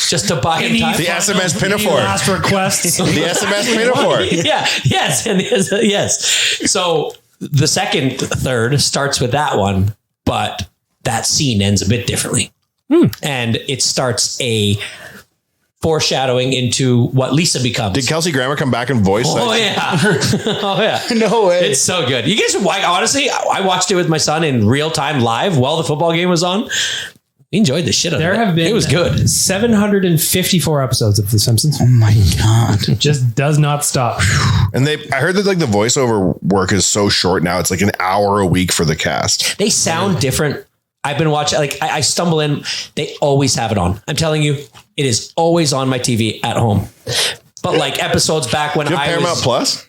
just to buy him time. The SMS Pinafore. Last requests. The SMS Pinafore. Yeah, yes. So the third starts with that one, but that scene ends a bit differently. And it starts a foreshadowing into what Lisa becomes. Did Kelsey Grammer come back and voice Oh that? yeah. Oh yeah. No way. It's so good. You guys should honestly, I watched it with my son in real time live while the football game was on. We enjoyed the shit out of it. There have been It was good. 754 episodes of The Simpsons. Oh my God. It just does not stop. And I heard that like the voiceover work is so short now. It's like an hour a week for the cast. They sound different. I've been watching, like I stumble in, they always have it on. I'm telling you, it is always on my TV at home. But like episodes back when Do you have I Paramount was... Plus?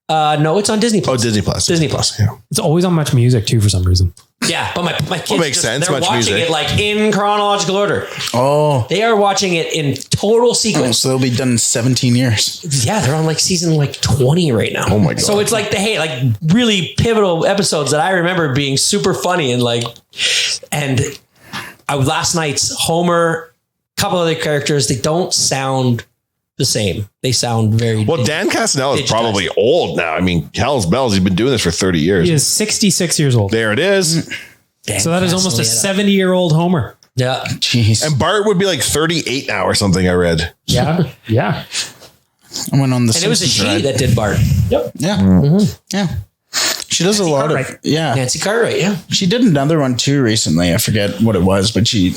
No, it's on Disney Plus. Oh, Disney Plus. Disney Plus. Yeah. It's always on Much Music too for some reason. Yeah, but my kids makes sense, they're much watching music. it like in chronological order. Oh, They are watching it in total sequence. so they'll be done in 17 years. Yeah, they're on like season like 20 right now. Oh my God. So it's like really pivotal episodes that I remember being super funny and last night's Homer, a couple other characters, they don't sound the same. They sound very Well, Dan Castanella is digitized. probably old now. I mean, hell's bells. He's been doing this for 30 years. He is 66 years old. There it is. Dan So that is almost a Castellaneta. 70-year-old Homer. Yeah. Jeez. And Bart would be like 38 now or something, I read. Yeah. Yeah. I went on the And it was a Simpsons she ride. that did Bart. Yep. Yeah. Yeah. She does a lot of, Cartwright. yeah. Nancy Cartwright, yeah. She did another one too recently. I forget what it was, but she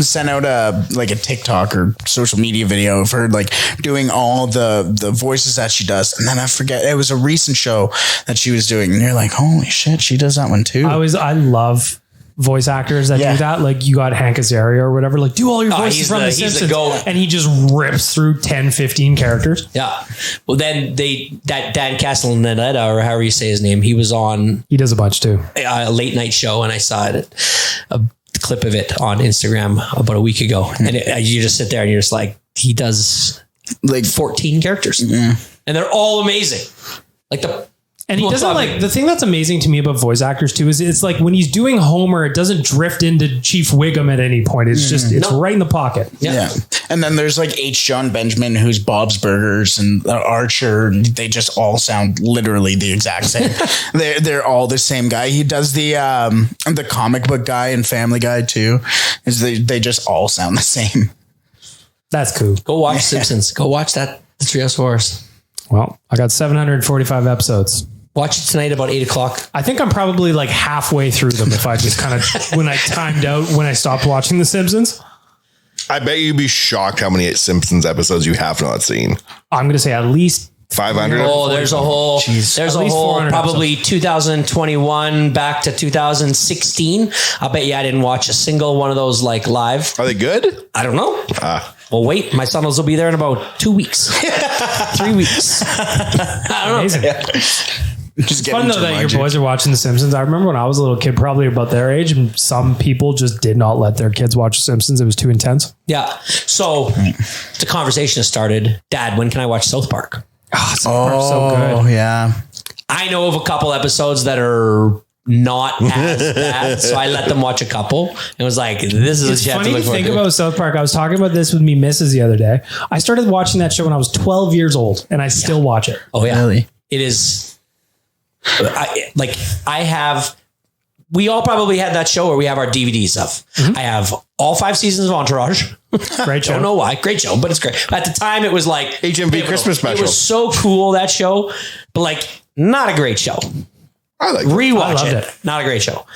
sent out a TikTok or social media video of her like doing all the voices that she does. And then I forget, it was a recent show that she was doing. And you're like, holy shit, she does that one too. I love voice actors that Yeah. do that. Like you got Hank Azaria or whatever, like do all your voices he's from the- the he's the Simpsons. goat. And he just rips through 10, 15 characters. Yeah. Well, then that Dan Castellaneta, or however you say his name, he was on He does a bunch too. a late night show, and I saw a clip of it on Instagram about a week ago. And you just sit there and you're just like, he does like 14 characters, and they're all amazing. Like And he doesn't like the thing that's amazing to me about voice actors too is it's like when he's doing Homer, it doesn't drift into Chief Wiggum at any point. It's just it's right in the pocket. Yeah. And then there's like H. John Benjamin, who's Bob's Burgers, and Archer. They just all sound literally the exact same. they're all the same guy. He does the comic book guy and Family Guy too. Is they just all sound the same. That's cool. Go watch Simpsons. Go watch that the Treehouse Wars. Well, I got 745 episodes. Watch it tonight about 8:00. I think I'm probably like halfway through them if I just kind of when I timed out when I stopped watching The Simpsons. I bet you'd be shocked how many Simpsons episodes you have not seen. I'm going to say at least 500? Oh, there's a whole, there's At a least whole 400 probably 2021 back to 2016. I bet you I didn't watch a single one of those like live. Are they good? I don't know. Well, wait, my sons will be there in about 2 weeks, 3 weeks. I don't know. amazing. Just Fun though that your boys are watching The Simpsons. I remember when I was a little kid, probably about their age, and some people just did not let their kids watch The Simpsons. It was too intense. Yeah. So the conversation has started. Dad, when can I watch South Park? South Park's so good. Oh yeah. I know of a couple episodes that are not as bad, so I let them watch a couple and was like, this is It's what you have funny to to look forward think to. about South Park. I was talking about this with me missus the other day. I started watching that show when I was 12 years old, and I still watch it. Oh yeah. Really? It is we all probably had that show where we have our DVDs of. I have all 5 seasons of Entourage. Great show. Don't know why. Great show, but it's great. At the time, it was like HMV pivotal. Christmas special. It was so cool, that show, but like not a great show. I like it. I Rewatch loved it. it. Not a great show.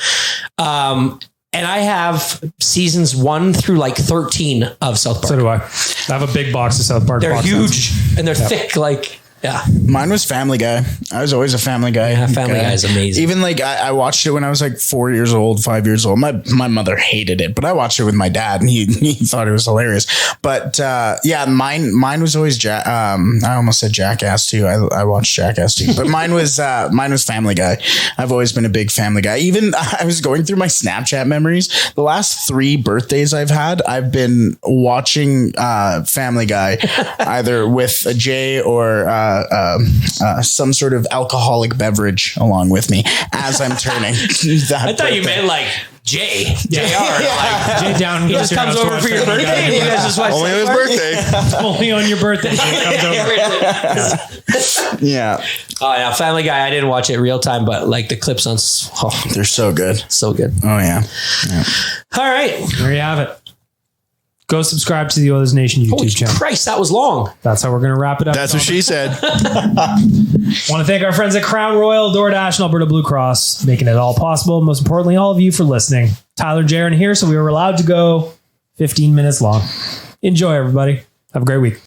And I have seasons 1 through like 13 of South Park. So do I. I have a big box of South Park. They're box huge sets. and they're thick. Like, yeah. Mine was Family Guy. I was always a Family Guy. Yeah, Family Guy is amazing. Even like I watched it when I was like 4 years old, 5 years old. My mother hated it, but I watched it with my dad, and he thought it was hilarious. But yeah, mine was always I almost said Jackass too. I watched Jackass too, but mine was Family Guy. I've always been a big Family Guy. Even I was going through my Snapchat memories. The last 3 birthdays I've had, I've been watching Family Guy, either with a J or some sort of alcoholic beverage along with me as I'm turning. I thought you meant like Jay. JR. Like, Jay Down. he just comes over for your birthday and you guys just watch Only on his South Park? birthday. Only on your birthday. Jay comes over. Yeah, Oh yeah, Family Guy. I didn't watch it real time, but like the clips on, they're so good. so good. Oh yeah. All right. There you have it. Go subscribe to the Oilers Nation YouTube Holy channel. Christ, that was long. That's how we're going to wrap it up. That's what she said. Want to thank our friends at Crown Royal, DoorDash, and Alberta Blue Cross, making it all possible. Most importantly, all of you for listening. Tyler and Jaron here, so we were allowed to go 15 minutes long. Enjoy, everybody. Have a great week.